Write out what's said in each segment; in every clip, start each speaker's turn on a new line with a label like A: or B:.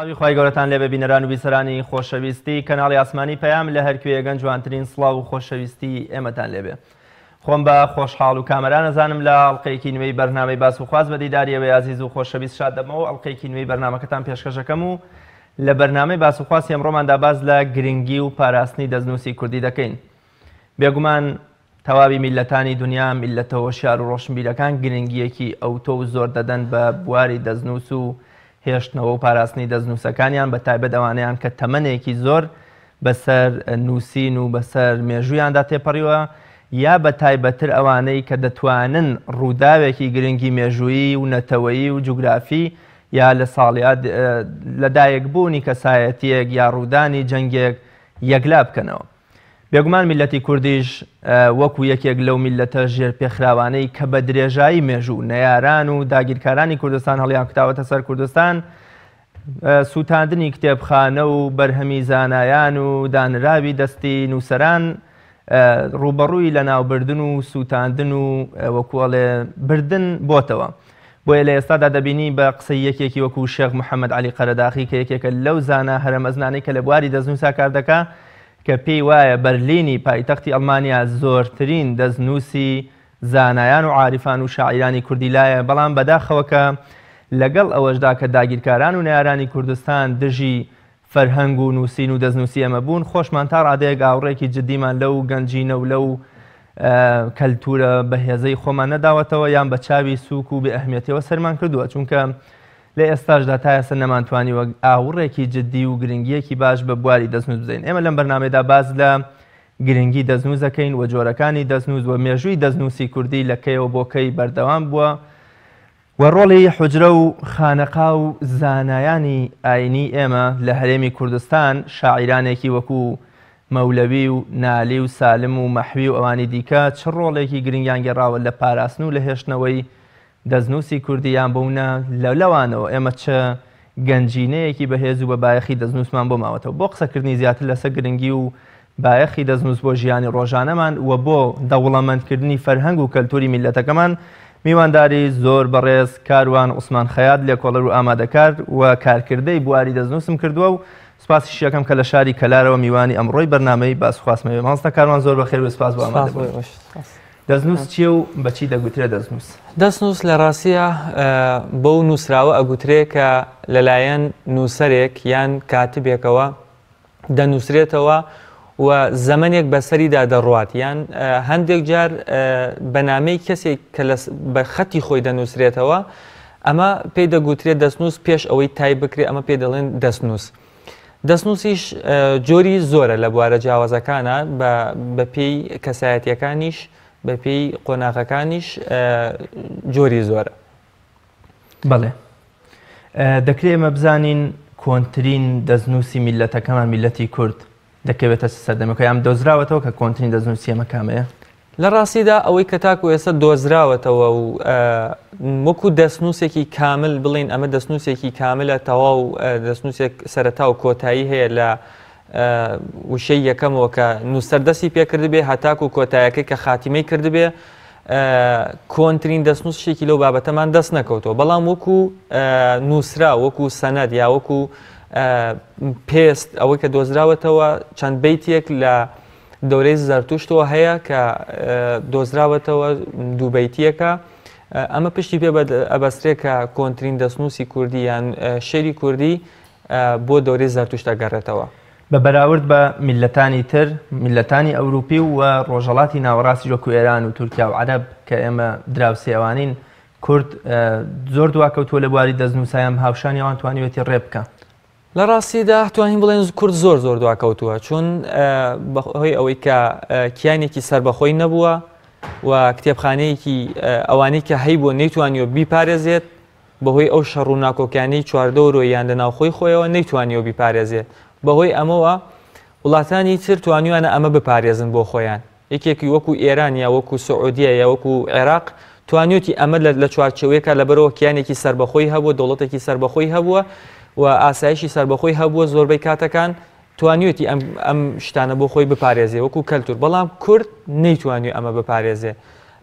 A: سلاوی خی گەورەتان لێ ببینەران و بیسەرانی خۆشەویستی کەناڵی ئاسمانی پەیام لە هەرکوێگەن جوانترین سڵاو و خۆشەویستی ئێمەتان لێبێ. خۆم بە خۆشحاڵ و کامەران ئەزانم لە ئەڵقەیەکی نوێی بەرنامەی باس و خواز بە دیداریەوەی عزیز و خۆشەویست شاد دەبمەوە ئەڵقەیەکی نوێی بەرنامەکەتان پێشکەشەکەم و لە بەرنامەی باس و خواز ئەمڕۆماندا باز لە گرنگی و پاراستنی دەستنوسی کوردی دەکەین. بێگومان تەواوی میلەتانی دنیا میلەتەوە شیار و ڕۆشنبیرەکان گرنگیەکی ئەوتۆ و زۆر دەدەن بە بواری دەستنووس و هێشتنەوە و پاراستنی دەستنووسەکانیان بە تایبەت ئەوانەیان کە تەمەنێکی زۆر بەسەر نووسین و بەسەر مێژوویاندا تێپەڕیوە یا بە تایبەتر ئەوانەی کە دەتوانن ڕووداوێکی گرنگی مێژوویی و نەتەوەیی و جوگرافی یا لە ساڵیات لەدایکبوونی کەسایەتیەک یا ڕوودانی جەنگێک یەکلا بکەنەوە. بێگومان میلەتی کوردیش وەکو یەکێک لەو میلەتە ژێرپێخراوانەی کە بە درێژایی مێژوو نەیاران و داگیرکارانی کوردستان هەڵیان کوتاوەتە سەر کوردستان سوتاندنی کتێبخانە و بەرهەمی زانایان و دانراوی دەستی نووسەران ڕوبەڕووی لە ناوبردن و سوتاندن و وەکوڵێ بردن بۆتەوە. بۆیە لە ئێستادا دەبینی بە قسەی یەکێکی وەکو شێخ محەممەد علی قەرەداخی کە یەکێکە لەو زانە هەرەمەزنانەی کە لە بواری دەستنووسا کار دەکا کە پێی وایە بەرلینی پایتەختی ئەڵمانیا زۆرترین دەستنووسی زانایان و عاریفان و شاعیرانی کوردی لایە، بەڵام بەداخەوە کە لەگەڵ ئەوەشدا کە داگیرکاران و نەیارانی کوردستان دژی فەرهەنگ و نووسین و دەستنووسی ئەمە بوون، خۆشمان تا ڕادەیەک ئاوڕێکی جدیمان لەو گەنجینە و لەو کەلتورە بەهێزەی خۆمان نەداوەتەوە یان بە چاوی سووک و بە ئەهمیەتەوە سەرمان کردووە، چونکە لە ئێستاشدا تا ئێستا نەمانتوانی وەک ئاوڕێکی جددی و گرنگیەکی باش بە بواری دەستنووس بزین. ئێمە لەم بەرنامەیەدا باز لە گرنگی دەستنووس دەکەین و جۆرەکانی دەستنووس و مێژووی دەستنووسی کوردی لە کەیەوە بۆ کەی بەردەوام بووە و ڕۆڵی حوجرە و خانەقا و زانایانی ئاینی ئێمە لە هەرێمی کوردستان شاعیرانێکی وەکو مەولەوی و نالی و سالم و مەحوی و ئەوانی دیکە چ ڕۆڵێکی گرنگیان گێڕاوە لە پاراستن و لە هێشتنەوەی دەستنووسی کوردیان بوونە لەوانەوە ئێمە چه گەنجینەیەکی بەهێز و بە بایەخی دەستنووسمان بۆ ماوەتەوە بۆ قسەکردنی زیاتر لەسەر گرنگی و بایەخی دەستنووس بۆ ژیانی ڕۆژانەمان و بۆ دەوڵەمەندکردنی فەرهەنگ و کەلتوری میلەتەکەمان میوانداری زۆر بەڕێز کاروان عوسمان خەیات لێکۆڵەر و ئامادەکار و کارکردەی بواری دەستنووسم کردووە و سپاسی شیەکەم کە لە شاری کەلارەوە میوانی ئەمڕۆی بەرنامەی باسخواستمەوێ. ماستە کاروان زۆر بەخێر و سپاس بۆ ئامادەبوون. دەستنووس چییە و بەچی دەگوترێت دەستنووس؟
B: دەستنووس لە ڕاستیە بەو نووسراوە ئەگوترێ کە لەلایەن نووسەرێک یان کاتبێکەوە دەنووسرێتەوە و زەمنێک بەسەریدا دەڕوات یان هەندێک جار بەنامەی کەسێک کە بە خەتی خۆی دەنووسرێتەوە ئەمە پێی دەگوترێت دەستنووس پێش ئەوەی تای بکرێت ئەمە پێ دەڵێن دەستنووس. دەستنووسیش جۆری زۆرە لە بوارە جیاوازەکانە بە پێی کەسایەتیەکانیش بە پێی قۆناغەکانیش جۆری زۆرە.
A: بەڵێ دەکرێت ئێمە بزانین کۆنترین دەستنووسی میلەتەکەمان میلەتی کورد دەکەوێتە سەردەمەکە یان دۆزراوەتەوە کە کۆنترین دەستنووسی ئێمە کامەیە؟
B: لە ڕاستیدا ئەوەی کە تاکو ئێستا دۆزراوەتەوە و وەکو دەستنووسێکی کامل بڵین ئەمە دەستنووسێکی کاملە تەواو دەستنووسێک سەرەتا و کۆتایی هەیە لە وشەی یەکەمەوە کە نووسەردەستی پێکردبێ هەتاکو و کۆتایەکەی کە خاتیمەی کردبێ کۆنترین دەستنووسێکی لەو بابەتەمان دەست نەکەوتەوە، بەڵام وەکو نووسرا وەکو سەنەد یا وەکو پێست ئەوەی کە دۆزراوەتەوە چەند بەیتێک لە دەورەی زەرتوشتەوە هەیە کە دۆزراوەتەوە دوو بەیتیەکە ئەمە پشتی پێ ئەبەسترێ کە کۆنترین دەستنووسی کوردی یان شێری کوردی بۆ دەورەی زەرتوشت ئەگەڕێتەوە.
A: بە بەراورد بە میلەتانی تر میلەتانی ئەوروپی و ڕۆژهەڵاتی ناوەڕاستی وەکو ئێران و تورکیا و عەرەب کە ئێمە دراوسێوانین کورد زۆر دواکەوتووە لە بواری دەستنووسیان هاوشانی ئەوان توانیوێتی ڕێ بکە.
B: لە ڕاستیدا توانین بڵێن کورد زۆر دواکەوتووە چون بەهۆی ئەوەی کە کیانێکی سربەخۆی نەبووە و کتێبخانەیەکی ئەوانەی کە هەی بۆ نەیتوانیوە بیپارێزێت بەهۆی ئەو شەڕ و ناکۆکیانەی چواردەوە یان لە ناوخۆی خۆیەوە نەیتوانیوە بیپارێزێت. بەهۆی ئەمەوە وڵاتانی تر توانیوانە ئەمە بپارێزن بۆ خۆیان، یەکێکی وەکو ئێران یا وەکو سعودیە یا وەکو عێراق توانیوتی ئەمە لە چوارچەوەیەکە لەبەرەوە کیانێکی سربەخۆی هەبووە دەوڵەتێکی سربەخۆی هەبووە و ئاسایشی سربەخۆی هەبووە زۆربەی کاتەکان توانیوتی ئەم شتانە بۆ خۆی بپارێزێ وەکو کەلتور، بەڵام کورد نەیتوانێت ئەمە بپارێزێ.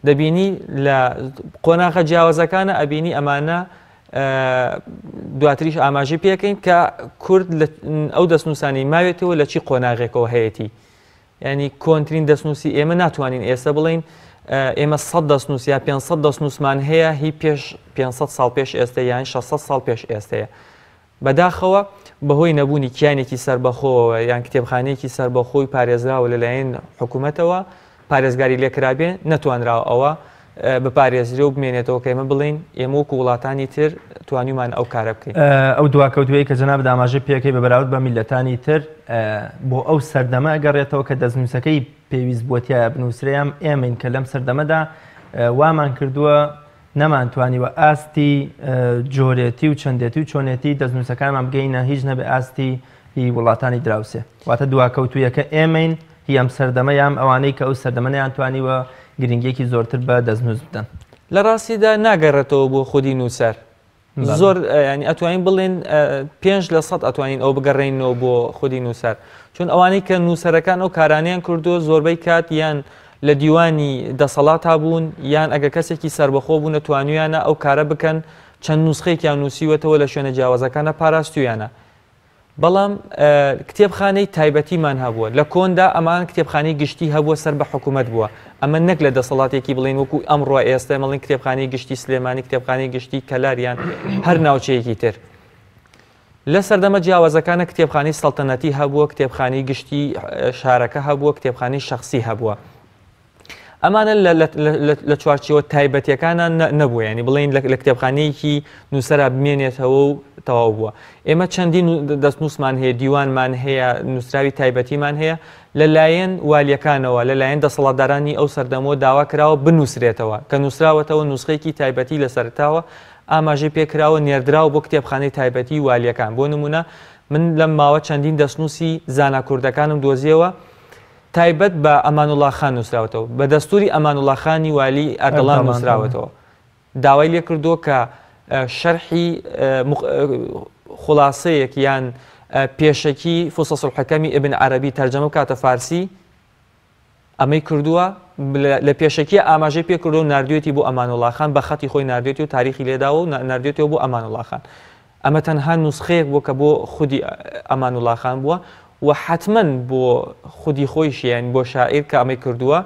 B: دەبینی لە قۆناغە جیاوازەکانە ئەبینی ئەمانە دواتریش ئاماژەی پێکەین کە کورد ئەو دەستنووسانی ماوێتەوە لە چی قۆناغێکەوە هەیەی ینی کۆنترین دەستنووسی ئێمە ناتوانین ئێستا بڵین ئێمە 100 دەستنووس یا 500 دەستنووسمان هەیە هی پێش 500 ساڵ پێش ئێستا یان 600 ساڵ پێش ئێستەیە بەداخەوە بەهۆی نەبوونی کیانێکی سەربەخۆوە یان کتێبخانەیەکی سەربەخۆی پارێزراوە لەلایەن حکوومەتەوە پارێزگاری لێکرابێ نەتوانراوە ئەوە بپارێزرێ و بمێنێتەوە کە ئێمە بڵین ئێمە وەکو وڵاتانی تر توانیمان ئەو کارە بکەین.
A: ئەو دواکەوتوەیە کە جەناب ئاماژە پێەکەی بەبراورد بە میلەتانی تر بۆ ئەو سەردەمە ئەگەڕێتەوە کە دەستنووسەکەی پێویست بووەتیایە بنووسرەیەم ئێمەین کە لەم سەردەمەدا وامان کردووە نەمانتوانیوە ئاستی جۆرێتی و چەندێتی و چۆنێتی دەستنووسەکانمان بگەینە هیچ نەبێ ئاستی هی وڵاتانی دراوسێ واتە دواکەوتویەکە ئێمەین هی ئەم سەردەمە یام ئەوانەی کە ئەو سەردەمەیان توانیوە گرنگێکی زۆرتر بە دەستنووس بدەن
B: لە ڕاستیدا ناگەڕێتەوە بۆ خودی نووسەر زۆر ینی ئەتوانین بڵێن 5 لە 100 ئەتوانین ئەو بگەڕێنەوە بۆ خودی نووسەر چون ئەوانەی کە نووسەرەکان ئەو کارانیان کردو زۆربەی کات یان لە دیوانی دەسەڵات هابوون یان ئەگە کەسێکی سربەخۆ بوون نەتوانیانە ئەو کارە بکەن چەند نوسخەیەکیان نووسیوەتەوە لە شوێنە جیاوازەکانە پاراستویانە بەڵام کتێبخانەی تایبەتیمان هەبووە لە کۆندا ئەمان کتێبخانەی گشتی هەبووە سەر بە حکوومەت بووە ئەمە نەک لە دەسەڵاتێکی بڵین وەکو ئەمڕۆ ئێستا مەڵین کتێبخانەی گشتی سلێمانی کتێبخانەی گشتی کەلاریان هەر ناوچەیەکی تر لە سەردەمە جیاوازەکانە کتێبخانەی سەڵتەنەتی هەبووە کتێبخانەی گشتی شارەکە هەبووە کتێبخانەی شەخسی هەبووە ئەمانە لە چوارچەوە تایبەتیەکانە نەبووە ینی بڵین لە کتێبخانەیەکی نووسەرا بمێنێتەوە و تەواو بووە ئێمە چەندین دەستنووسمان هەیە دیوانمان هەیە نووسراوی تایبەتیمان هەیە لەلایەن والیەکانەوە لەلایەن دەسەڵاتدارانی ئەو سەردەمەوە داوا کراوە بنووسرێتەوە کە نووسراوەتەوە نوسخەیەکی تایبەتی لەسەرتاوە ئاماژەی پێکراوە نێردراوە بۆ کتێبخانەی تایبەتی والیەکان بۆ نمونە من لەم ماوە چەندین دەستنووسی زانا کوردەکانم دۆزیەوە تایبەت بە ئەمانوڵڵا خان نووسراوەتەوە بە دەستوری ئەمانوڵڵا خانی والی ئەردەڵان نووسراوەتەوە داوای لێ کردووە کە شەرحی خلاصەیەک یان پێشەکی فوسەس الحەکەمی ئیبن عەرەبی تەرجەمە بکاتە فارسی ئەمەی کردووە لە پێشەکی ئاماژەی پێ کردو و ناردوێتی بۆ ئەمانوڵڵا خان بە خەتی خۆی ناردوێتی و تاریخی لێداوە و ناردوێتەوە بۆ ئەمانوڵڵا خان ئەمە تەنها نوسخەیەک بووە کە بۆ خودی ئەمانوڵڵا خان بووە و حتمما بۆ خودی خۆیشی یان بۆ شاعیر کە ئەمەی کردووە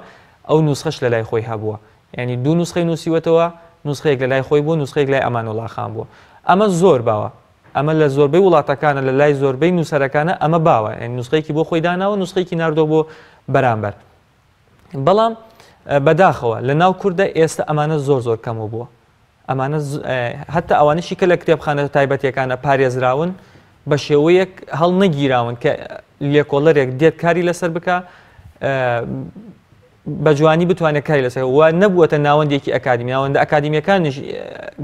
B: ئەو نوسخەش لە لای خۆی هەبووە ینی دوو نوسخەی نووسیوەتەوە نوسخەیەک لە لای خۆی بوو نوسخەیەک لای ئەمانوڵڵا خان بووە ئەمە زۆر باوە ئەمە لە زۆربەی وڵاتەکانە لە لای زۆربەی نووسەرەکانە ئەمە باوە ینی نوسخەیەکی بۆ خۆی داناوە نوسخەیەکی ناردۆ بۆ بەرامبەر بەڵام بەداخەوە لە ناو کووردە ئێستا ئەمانە زۆر کەمەوە بووە ئەمانە هەتا ئەوانشی کە لە کتێبخانە تایبەتیەکانە پارێزراون بە شێوەیەک هەڵ نەگیراون کە لێکۆڵەرێک دێت کاری لەسەر بکە بە جوانی بتوانێت کاری لەسەر و نەبووەتە ناوەندێکی ئەکادمی ناوەندە ئەکادمیەکانیش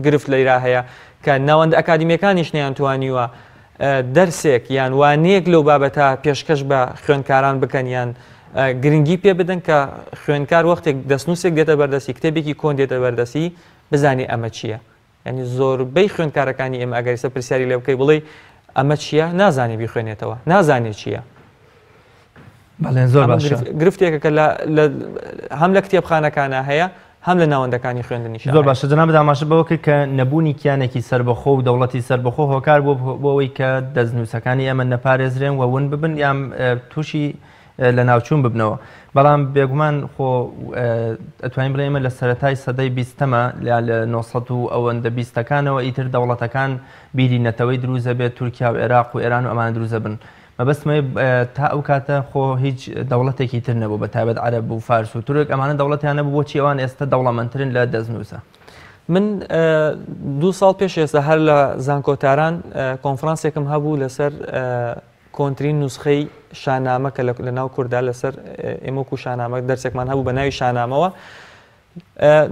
B: گرفت لەیرا هەیە کە ناوەندە ئەکادمیەکانیش نەیانتوانیوە دەرسێک یان وانەیەک لەو بابەتە پێشکەش بە خوێندکاران بکەن یان گرنگی پێ بدەن کە خوێندکار وەختێک دەستنووسێک دێتە بەردەستی کتێبێکی کۆن دێتە بەردەسی بزانێ ئەمە چییە ینی زۆربەی خوێندکارەکانی ئێمە ئەگەریسە پرسیاری لێ بکەی بڵێ ئەمە چییە نازانی بیخوێنێتەوە نازانێت چییە
A: زۆر
B: گرفتێکە کە هەم لە کتێبخانەکانە هەیە هەم لە ناوەندەکانی خوێندنیش
A: زۆر باشە جەناب داماشە بەوە کرد کە نەبوونی کیانێکی سربەخۆ و دەوڵەتی سربەخۆ هۆکار بۆ ئەوەی کە دەستنووسەکانی ئێمە نەپارێزرێن و ون ببن یان تووشی لە ناوچوون ببنەوە بەڵام بێگومان خۆ ئەتوانین بڵێ ئێمە لە سەرەتای سەدەی 20ەمە لە 900 و ئەوەندە 20ەکانەوە ئیتر دەوڵەتەکان بیری نەتەوەی دروزە بێت تورکیا و عێراق و ئێران و ئەمان دروزە بن مەبەستمە تا ئەو کاتە خۆ هیچ دەوڵەتێکی تر نەبوو بە تایبەت عەرەب و فارس و تورک ئەمانە دەوڵەتیان نەبوو بۆچی ئەوان ئێستا دەوڵەمەندترن لە دەستنووسە
B: من 2 ساڵ پێش ئێستا هەر لە زانکۆتاران کۆنفرانسێکم هەبوو لەسەر کۆنترین نوسخەی شانامە کە لە ناو کووردا لەسەر ئێمەکو شانامە دەرسێکمان هەبوو بە ناوی شانامەوە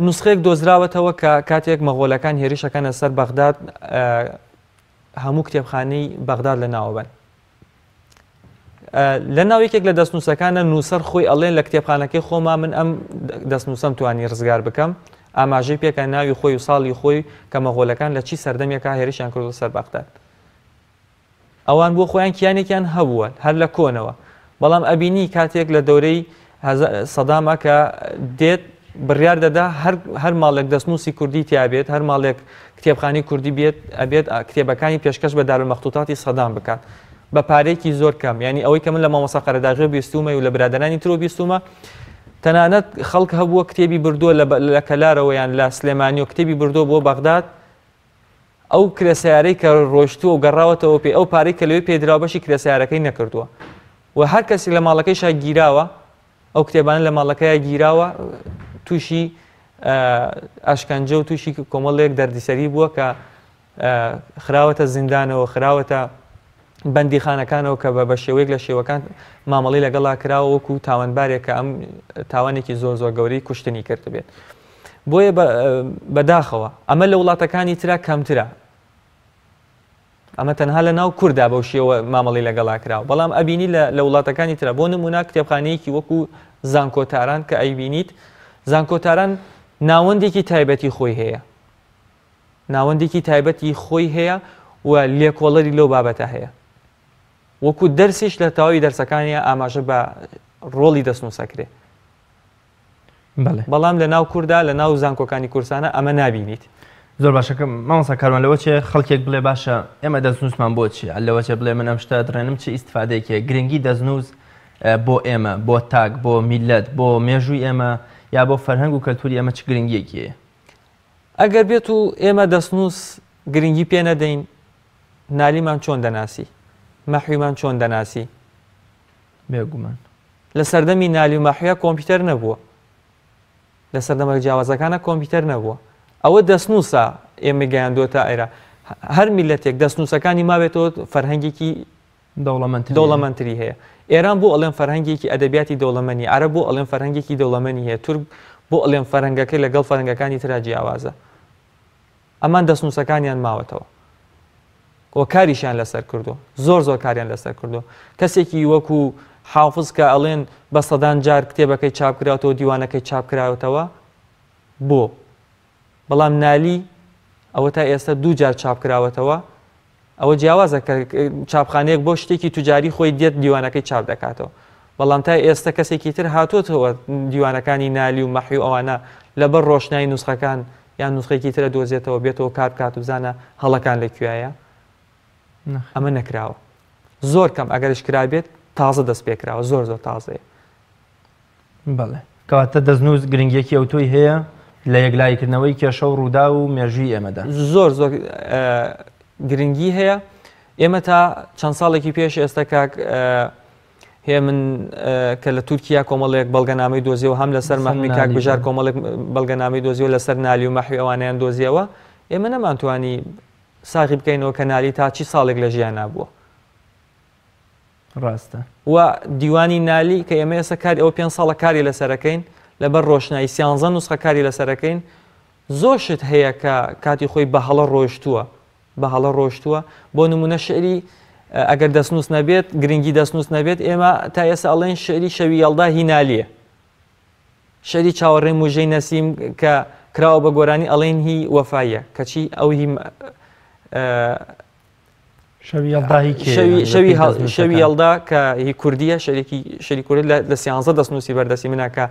B: نوسخەیەک دۆزراوەتەوە کە کاتێک مەغۆلەکان هێرشەکانە سەر بەغداد هەموو کتێبخانەی بەغداد لە ناوەبن لە ناو یەکێک لە دەستنووسەکانە نووسەر خۆی ئەڵێن لە کتێبخانەکەی خۆما من ئەم دەستنووسەم توانی ڕزگار بکەم ئاماژەی پێکە ناوی خۆی و ساڵی خۆی کە مەغۆلەکان لە چی سەردەمێکا هێرشیان کردو سەر بەغداد ئەوان بۆ خۆیان کیانێکیان هەبووە هەر لە کۆنەوە بەڵام ئەبینی کاتێک لە دەورەی سەدامە کە دێت بڕیار دەدا هەر ماڵێک دەستنوسی کوردی تیابێت هەر ماڵێک کتێبخانی کوردی بێت ئەبێت کتێبەکانی پێشکەش بە دارالمەختوتاتی سەدان بکات بە پارێکی زۆر کەم ینی ئەوەی کە من لە مامۆستا قەرەداغێ بیستومە و لە برادرانی ترۆ بیستومە تەنانەت خەڵک هەبووە کتێبی بردووە لە کەلارەوە یان لە سلێمانی و کتێبی بردووە بۆ بەغداد ئەو کرێسیارەی کە ڕۆشتووە و گەڕاوەتەوە پێ ئەو پارەی کە لەوێ پێدراوە بەشی کرێسیارەکەی نەکردووە و هەر کەسی لە ماڵەکەیشا گیراوە ئەو کتێبانە لە ماڵەکەیە گیراوە تووشی ئاشکەنجە و تووشی کۆمەڵێک دەردیسەری بووە کە خراوەتە زیندانەوە خراوەتە بەندیخانەکانەوە کە بە شێوەیەک لە شێوەکان مامەڵی لەگەڵا کراوە وەکو تاوانبارێک کە ئەم تاوانێکی زۆر زۆر گەورەی کوشتنی کرد بێت بۆیە بەداخەوە ئەمە لە وڵاتەکانی ترا کەمترە ئەمە تەنها لە ناو کووردا بەو شێوە مامەڵی لەگەڵا کراوە بەڵام ئەبینی لە وڵاتەکانی ترە بۆ نمونە کتێبخانەیەکی وەکو زانکۆتاران کە ئەیبینیت زانکۆتاران ناوەندێکی تایبەتی خۆی هەیە ناوەندێکی تایبەتی خۆی هەیە و لێکۆڵەری لەو بابەتە هەیە وەکو دەرسیش لە تەواوی دەرسەکانیە ئاماژە بە ڕۆڵی دەستنووسەکرێ بەڵام لە ناو کووردا لە ناو زانکۆکانی کورسانە ئەمە نابینیت
A: زۆر باشەکە مامۆستا کاروان لەوە چێ خەڵکێک بڵێ باشە ئێمە دەستنووسمان بۆ چی لەوە چێ بڵێ من ئەم شتە درێنم چه ئیسفادەیەکێ گرنگی دەستنووس بۆ ئێمە بۆ تاک بۆ میلەت بۆ مێژووی ئێمە یا بۆ فەرهەنگ و کەلتوری ئەمە چ گرنگیەکیە
B: ئەگەر بێت و ئێمە دەستنووس گرنگی پێ نەدەین نالیمان چۆن دەناسی مەحویمان چۆن دەناسی
A: بێگومان
B: لە سەردەمی نالی و مەحویە کۆمپیوتەر نەبووە لە سەردەمە جیاوازەکانە کۆمپیوتەر نەبووە ئەوە دەستنووسە ئێمە گەیاندووەتە ئێرە هەر میلەتێک دەستنووسەکانی مابێتەوە فەرهەنگێکی دەوڵەمەندتری هەیە ئێران بۆ ئەڵێن فەرهەنگێکی ئەدەبیاتی دەوڵەمەنی عەرەب بۆ ئەڵێن فەرهەنگێکی دەوڵەمەنی هەیە تورک بۆ ئەڵێن فەرهەنگەکەی لەگەڵ فەرهەنگەکانی ترا جیاوازە ئەمان دەستنووسەکانیان ماوەتەوە و کاریشیان لەسەر کردو زۆر کاریان لەسەر کردو کەسێکی وەکو حافظ کە ئەڵێن بە سەدان جار کتێبەکەی چاپ کراوەتەوە دیوانەکەی چاپ کراوەتەوە بۆ بەڵام نالی ئەوە تا ئێستا 2 جار چاپ کراوەتەوە ئەوە جیاوازە کە چاپخانەیەک بۆ شتێکی توجاری خۆی دێت دیوانەکەی چاپ دەکاتەوە بەڵام تا ئێستا کەسێکی تر هاتوۆتەوە دیوانەکانی نالی و مەحوی ئەوانە لەبەر ڕۆشنایی نوسخەکان یان نوسخێکی ترە دۆزێتەوە بێتەوە کار بکات و بزانە هەڵەکان لەکوێیە ئەمە نەکراوە زۆر کەم ئەگەرش کرابێت تازە دەست پێکراوە زۆر تازەیە
A: بەڵێ کەواتە دەستنووس گرنگیەکی ئەوتۆی هەیە لە یەکلایکردنەوەی کێشە و ڕوودا و مێژووی ئێمەدا
B: زۆر گرنگی هەیە ئێمە تا چەند ساڵێکی پێش ئێستا کاک هەیە من کە لە تورکیا کۆمەڵێک بەڵگەنامەی دۆزیەوە هەم لەسەر مەحمی کاک بژار کۆمەڵێک بەڵگەنامەی دۆزیەوە لەسەر نالی و مەحوی ئەوانیان دۆزیەوە ئێمە نەمانتوانی ساغی بکەینەوە کە نالی تا چی ساڵێک لە ژیان نبووە
A: ڕاستە
B: و دیوانی نالی کە ئێمە ئێستا کاری ئەو 5 ساڵە کاری لەسەرەکەین لەبەر ڕۆشنایی 13 نوسخە کاری لەسەرەکەین زۆر شت هەیە کە کاتی خۆی بە هەڵە ڕۆشتووە بۆ نمونە شعری ئەگەر دەستنووس نەبێت گرنگی دەستنووس نەبێت ئێمە تا ئێستا ئەڵێن شعری شەوی یەڵدا هی نالیە شعری چاوەڕێی موژەی نەسیم کە کراوە بە گۆرانی ئەڵێن هی وەفایە کەچی ئەو هی شەوی یەڵدا کە هی کوردیە شەری کوردی لە 13 دەستنووسی بەردەسی منە کە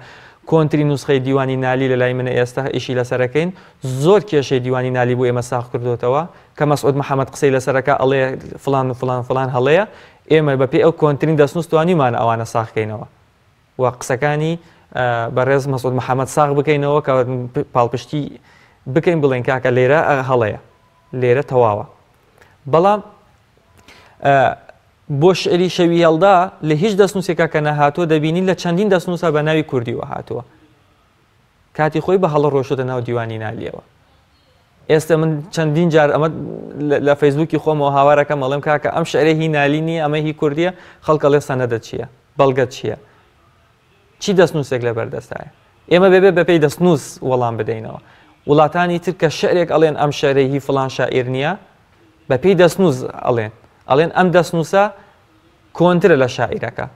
B: کۆنتری نوسخەی دیوانی نالی لە لای منە ئێستا ئیشی لەسەرەکەین زۆر کێشەی دیوانی نالی بۆ ئێمە ساغ کردوتەوە کە مەسعود محەممەد قسەی لەسەرەکە ئەڵێ فلان و فلان هەڵەیە ئێمە بەپێ ئەو کۆنترین دەستنووس توانیمان ئەوانە ساغکەینەوە و قسەکانی بەڕێز مەسعود محەممەد ساغ بکەینەوە کە پاڵپشتی بکەین بڵێن کاکە لێرە هەڵەیە لێرە تەواوە بەڵام بۆ شعری شەوی هەڵدا لە هیچ دەستنووسێکە کە نەهاتووە دەبینین لە چەندین دەستنووسە بە ناوی کوردیوە هاتووە کاتی خۆی بە هەڵە ڕۆشتە ناو دیوانی نالیەوە ئێستا من چەندین جار ئەمە لە فەیسبووکی خۆمەوە هاوارەکەم مەڵێم کاکە ئەم شعرە هی نالی نیە ئەمە هی کوردیە خەڵکە لێ سەنەدە چییە بەڵگەت چییە چی دەستنووسێک لە بەردەستایە ئێمە بێبێ بەپێی دەستنووس وەڵام بدەینەوە وڵاتانی تر کە شعرێک ئەڵێن ئەم شعرەی هی فلان شاعیر نییە بەپێی دەستنووس ئەڵێن ئەم دەستنووسە کۆنترە لە شاعیرەکە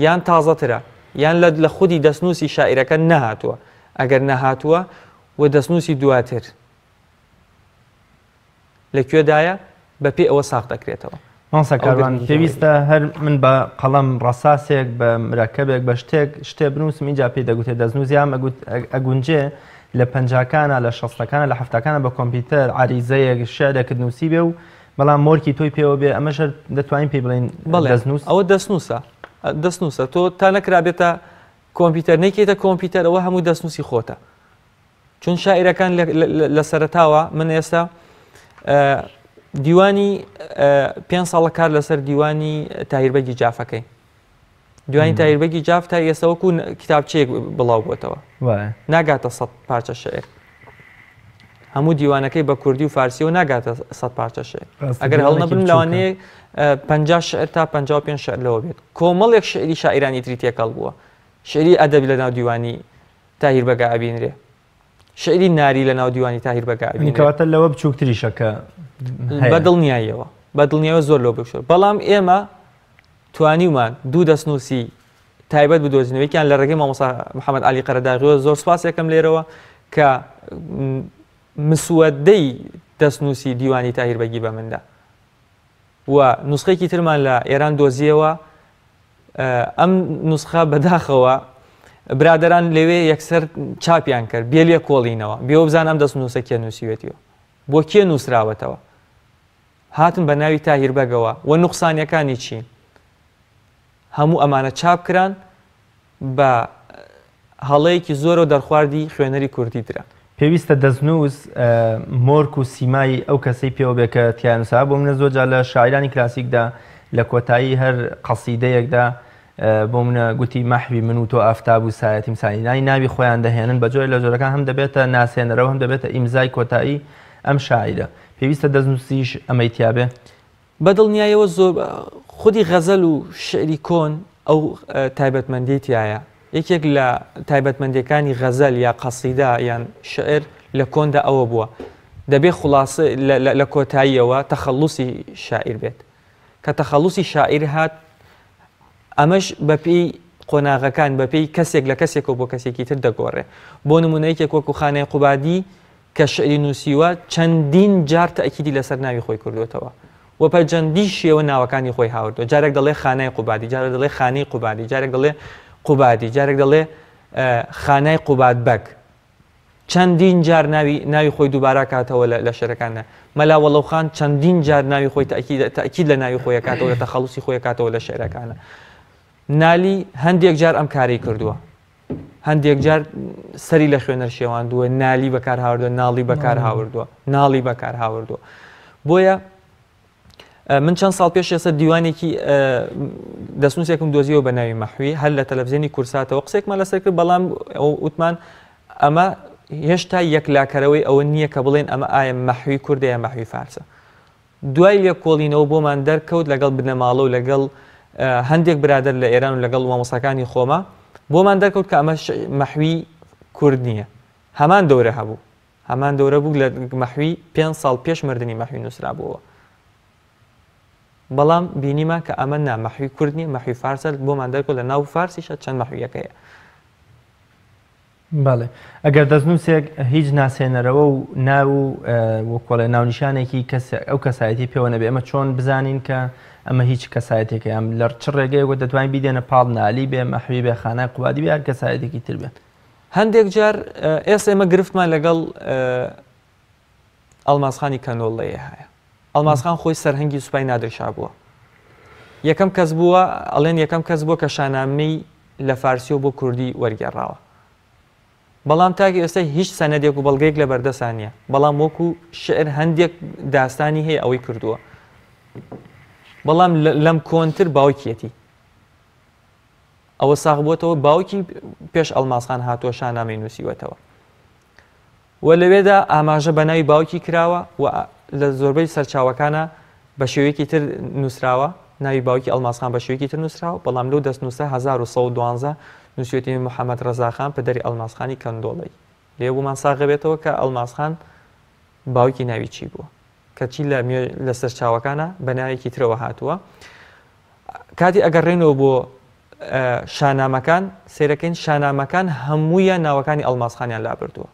B: یان تازەترە یان لە خودی دەستنووسی شاعیرەکە نەهاتووە ئەگەر نەهاتووە و دەستنووسی دواتر لەکوێدایە بەپێی ئەوە ساغ دەکرێتەوە
A: مانسە کاروان پێویستە هەر من بە قەڵەم ڕەساسێک بە مرەکەبێک بە شتێ بنووسم اینجا پێی دەگوتێت دەستنووسیام ئەگونجێ لە پەنجاکانە لە شەستەکانە لە هەفتەکانە بە کۆمپیوتەر عریزەیەک شعرێکت نووسی بێ و بەڵام مۆرکی تۆی پێوە بێ ئەمەش دەتوانین پێی بڵین دەستنووس ئەوە
B: دەستنووسە تۆ تا نەکرابێتە کۆمپیوتەر نەیکێتە کۆمپیوتەر ئەوە هەموو دەستنووسی خۆتە چون شاعیرەکان لە سەرتاوە من ئێستا دیوانی 5 ساڵە کار لەسەر دیوانی تاهیربەگی جافەکەی دوانی تاهیربەگی جاف تا ئێستا وەکو کتابچەیەک بڵاو بۆتەوە ناگاتە 100 پارچە شعر هەموو دیوانەکەی بە کوردی و فارسیەوە ناگاتە 100 پارچە شعر ئەگەر هەڵ نەبن لەوانەیە 50 شعر تا 55 شعر لەوە بێت کۆمەڵێک شعری شاعیرانی تری تێکەڵ بووە شعری ئەدەبی لە ناو دیوانی تاهیربەگا ئەبینرێ شعری ناری لە ناو دیوانی تاهیربەگا ئەبینرێ
A: کەواتە لەوە بچووکتریشەکە
B: بەدڵنیاییەوە زۆر لەو بکشۆ بەڵام ئێمە توانیمان دوو دەستنووسی تایبەت بدۆزینەوەیکیان لە ڕێگەی مامۆستا محەممەد علی قەرەداغیەوە زۆر سوپاسێکم لێرەوە کە مسوەدەی دەستنووسی دیوانی تاهیربەگی بە مندا و نوسخەیەکی ترمان لە ئێران دۆزیەوە ئەم نوسخە بەداخەوە برادران لەوێ یەکسەر چاپیان کرد بێلێ کۆڵینەوە بێوە بزان ئەم دەستنووسە کێ نووسیوێتیەوە بۆ کێ نووسراوەتەوە هاتن بە ناوی تاهیربەگەوە و نوقسانیەکانی چین هەموو ئەمانە چاپ کران بە هەڵەیەکی زۆرە و دەرخواردی خوێنەری کوردی درا
A: پێویستە دەستنووس مۆرک و سیمایی ئەو کەسەی پێوە بێ کە تیانووسا بۆ منە زۆرجار لە شاعیرانی کلاسیکدا لە کۆتایی هەر قەسیدەیەکدا بۆ منە گوتی مەحوی من و تۆ ئافتاب و سایەتی مسانی ناوی خۆیان دەهێنن بە جۆرە لە جۆرەکان هەم دەبێتە ناسێنەرەوە هەم دەبێتە ئیمزای کۆتایی ئەم شاعیرە پێویستە دەستنووسیش ئەمەی تیابێ
B: بەدڵنیایەوە زۆر خودی غەزەل و شعری کۆن ئەو تایبەتمەندی تایە یەکێک لە تایبەتمەندیەکانی غەزەل یا قەسیدا یان شعر لە کۆندا ئەوە بووە دەبێت خلاصە لە کۆتاییەوە تەخەڵوسی شاعیر بێت کە تەخەڵوسی شاعیر هات ئەمەش بەپێی قۆناغەکان بەپێی کەسێک لە کەسێکەوە بۆ کەسێکی تر دەگۆڕێ بۆ نمونەیەکێک وەکو خانەی قوبادی کە شعری نووسیوە چەندین جار تەئکیدی لەسەر ناوی خۆی کردوێتەوە و پەرچەندی شێوە ناوەکانی خۆی هاوردووە جارێک دەڵێ خانەی قوبادی جارێک دەڵێ خانەی قوبادی جارێک دەڵێ قوبادی جارێک دەڵێ خانەی قوبادبەک چەندین جار ناوی خۆی دووبارە کاتەوە لە شعرەکانە مەلا وەڵەوخان چەندین جار ناوی خۆی تەئکید لە ناوی خۆی کاتەوە لە تەخەڵوسی خۆی کاتەوە لە شعرەکانە نالی هەندێک جار ئەم کاری کردووە هەندێک جار سەری لە خوێنەر شێواندووە نالی بەکار هاوردووە ناڵی بەکار هاوردووە ناڵی بەکار هاوردووە بۆیە من چەند ساڵ پێش ئێستا دیوانێکی دەستنووسێکم دۆزیەوە بە ناوی مەحوی هەر لە تەلەڤیزیۆنی کورساتەوە قسێکمان لەسەر کرد بەڵام وتمان ئەمە هێشتا یەکلاکەرەوەی ئەوە نییە کە بڵێن ئەمە ئایا مەحوی کوردە یا مەحوی فارسە دوای لێ کۆڵینەوە بۆمان دەرکەوت لەگەڵ بنەماڵە و لەگەڵ هەندێک برادر لە ئێران و لەگەڵ مامۆستاکانی خۆمە بۆمان دەرکەوت کە ئەمە مەحوی کورد نییە هەمان دەورە هەبوو هەمان دەورە بوو لە مەحوی 5 ساڵ پێش مردنی مەحوی نووسرا بووەوە بەڵام بینیمان کە ئەمە نا مەحوی کورد نیە مەحوی فارسە بۆمان دەرکەوت لە ناو فارسیشە چەند مەحویەکەیە
A: بەڵێ ئەگەر دەستنووسێک هیچ ناسێنەرەوە و ناو وەکۆڵێ ناونیشانێکی ئەو کەسایەتی پێوە نەبێ ئەمە چۆن بزانین کە ئەمە هیچ کەسایەتێکە ئەم لە چ ڕێگەیەوە دەتوانین بیدێنە پاڵ نالی بێ مەحوی بێ خانای قوبادی بێ هەر کەسایەتێکی تر بێت
B: هەندێک جار ئێستا ئێمە گرفتمان لەگەڵ ئەڵماسخانی کەنۆڵەیە هەیە ئەڵماسخان خۆی سەرهەنگی سوپای نادرشا بووە یەکەم کەس بووە ئەڵێن یەکەم کەس بووە کە شانامەی لە فارسی و بۆ کوردی وەرگێڕاوە بەڵام تاکی ئێستا هیچ سەنەدێک و بەڵگەیەک لە بەردەسان نیە بەڵام وەکو شعر هەندێک داستانی هەیە ئەوەی کردووە بەڵام لەم کۆنتر باوکیەتی ئەوە ساغ بووەتەوە باوکی پێش ئەڵماسخان هاتووە شانامەی نووسیوەتەوە و لەوێدا ئاماژە بە ناوی باوکی کراوە و لە زۆربەی سەرچاوەکانە بە شێوەیەکی تر نووسراوە ناوی باوکی ئەڵماسخان بە شێوەیەکی تر نووسراوە بەڵام لەو دەستنووسە 1112 نووسێتی محەممەد ڕەزاخان پەدەری ئەڵماسخانی کەندۆڵی لێ بوومان ساغە بێتەوە کە ئەڵماسخان باوکی ناوی چی بووە کەچی لە سەرچاوەکانە بە ناوێکی ترەوە هاتووە کاتی ئەگەڕێنەوە بۆ شانامەکان سیرەکەین شانامەکان هەموویان ناوەکانی ئەڵماسخانیان لابردووە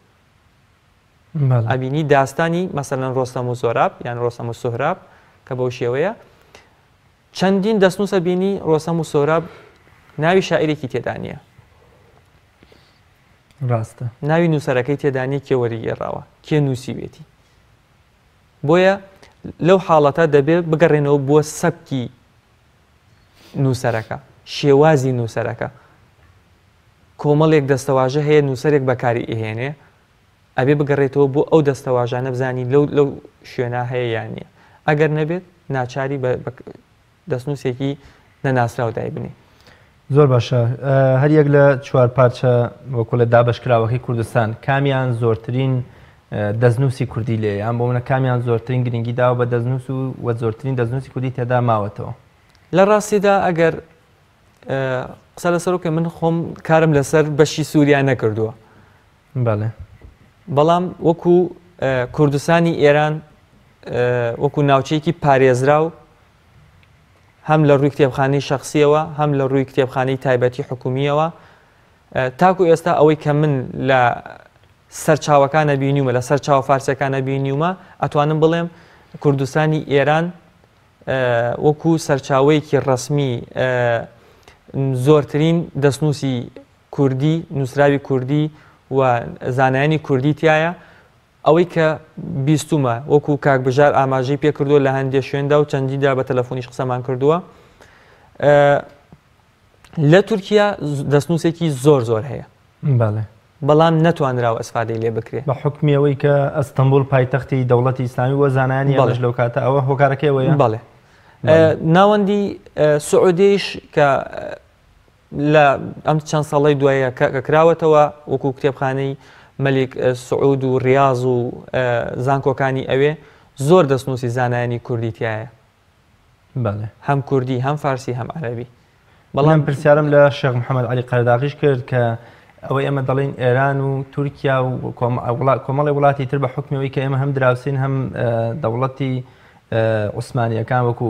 B: ئەبینی داستانی مەسەلەن ڕۆستەم و زۆراب یان ڕۆستەم و سوهراب کە بەو شێوەیە چەندین دەستنووسە بینی ڕۆسەم و سۆراب ناوی شاعیرێکی تێدا نییە،
A: ڕاستە،
B: ناوی نووسەرەکەی تێدانی کێ وەریگێڕاوە کێ نووسیوێتی. بۆیە لەو حاڵەتە دەبێت بگەڕێنەوە بۆ سەبکی نووسەرەکە، شێوازی نووسەرەکە. کۆمەڵێک دەستەواژە هەیە نووسەرێک بەکاری ئێهێنێ، ئەبێ بگەڕێتەوە بۆ ئەو دەستەواژانە بزانی لەو شوێنە هەیە یان نییە. ئەگەر نەبێت ناچاری دەستنووسێکی نەناسراو دایبنێ.
A: زۆر باشە. هەر یەک لە چوار پارچە وەکو لە دابەشکراوەکەی کوردستان کامیان زۆرترین دەستنووسی کوردی لێ یان بۆ منە کامیان زۆرترین گرنگی داوە بە دەستنووس و زۆرترین دەستنووسی کوردی تێدا ماوەتەوە؟
B: لە ڕاستیدا ئەگەر قسە لەسەرکە من خۆم کارم لەسەر بەشی سووریا نەکردووە، بەڵام وەکو کوردستانی ئێران وەکو ناوچەیەکی پارێزراو هەم لە ڕووی کتێبخانەی شەخسیەوە هەم لە ڕووی کتێبخانەی تایبەتی حکومیەوە تاکو ئێستا ئەوەی کە من لە سەرچاوەکانە بینیومە لە سەر چاو فارسیەکانە بینیومە ئەتوانم بڵێم کوردستانی ئێران وەکو سەرچاوەیەکی ڕەسمی زۆرترین دەستنووسی کوردی نووسراوی کوردی و زانایانی کوردی تایە. ئەوەی کە بیستومە وەکو کاک بژار ئاماژەی پێ کردووە لە هەندێک شوێندا و چەندیدا بە تەلەفۆنیش قسەمان کردووە. لە تورکیا دەستنووسێکی زۆر هەیە، بەڵام نەتوانراوە ئەسفادەی لێ بکرێت
A: بە حکمیەوەی کە ئەستەمبول پایتەختی دەوڵەتی ئیسلامی وە زانانی ئەوەش لەو کاتە ئەوە هۆکارەکەیەوەیە.
B: بەڵێ ناوەندی سعودیش کە لە ئەم چەند ساڵی دوایە کە کراوەتەوە وەکو کتێبخانەی مەلیک سعود و ڕیاض و زانکۆکانی ئەوێ زۆر دەستنووسی زانایانی کوردی تایە، هەم کوردی هەم فارسی هەم عەرەبی.
A: بەڵام پرسیارم لە شێخ محەممەد عەلی قەرداغیش کرد کە ئەوەی ئێمە دەڵێن ئێران و تورکیا و کۆمەڵی وڵاتی تر بە حکمیەوەی کە ئێمە هەم دراوسین هەم دەوڵەتی عوسمانیەکان وەکو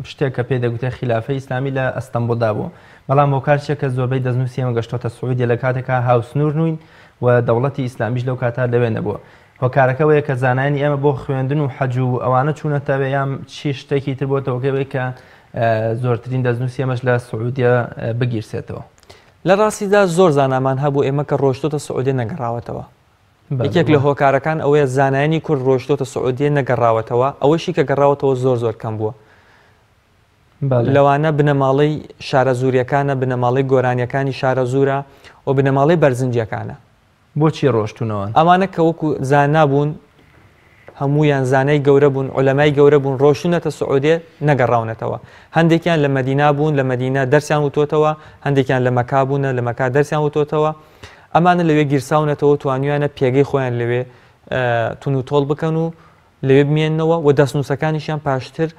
A: شتێک کە پێ دەگوتێ خلافەی ئیسلامی لە ئەستەمبولدا بوو، بەڵام هۆکارچێک کە زۆربەی دەستنووسی ئێمە گەشتۆتە سعودیە لە کاتێکا هاوسنوور نوین و دەوڵەتی ئیسلامیش لەو کاتا لەوێ نەبووە. هۆکارەکەوەیە کە زانانی ئێمە بۆ خوێندن و حەج و ئەوانە چوونەتەوە یان چی شتێکی تر بۆتەوەکەوەی کە زۆرترین دەستنووسی ئێمەش لە سعودیە بگیرسێتەوە.
B: لە ڕاستیدا زۆر زانامان هەبوو ئێمە کە ڕۆشتۆتە سعودیە نەگەڕاوەتەوە. یەکێک لە هۆکارەکان ئەوەیە زانایانی کورد ڕۆشتۆتە سعودیە نەگەڕاوەتەوە، ئەوەشی کە گەڕاوەتەوە زۆر کەم بووە. لەوانە بنەماڵەی شارە زوریەکانە، بنەماڵەی گۆرانیەکانی شارە زورە و بنەماڵەی بەرزنجیەکانە.
A: بۆچی ڕۆشتونەوە؟
B: ئەمانە کە وەکو زانا بوون، هەمویان زانای گەورە بوون، عولەمای گەورە بوون، ڕۆشتونەتە سعودیە نەگەڕاونەتەوە. هەندێکیان لە مەدینا بوون، لە مەدینا دەرسیان وتۆتەوە، هەندێکیان لە مەکا بوونە، لە مەکا دەرسیان وتۆتەوە. ئەمانە لەوێ گیرساونەتەوە، توانیوانە پێگەی خۆیان لەوێ تون و تۆڵ بکەن و لەوێ بمێننەوە و دەستنووسەکانیشیان پاشتر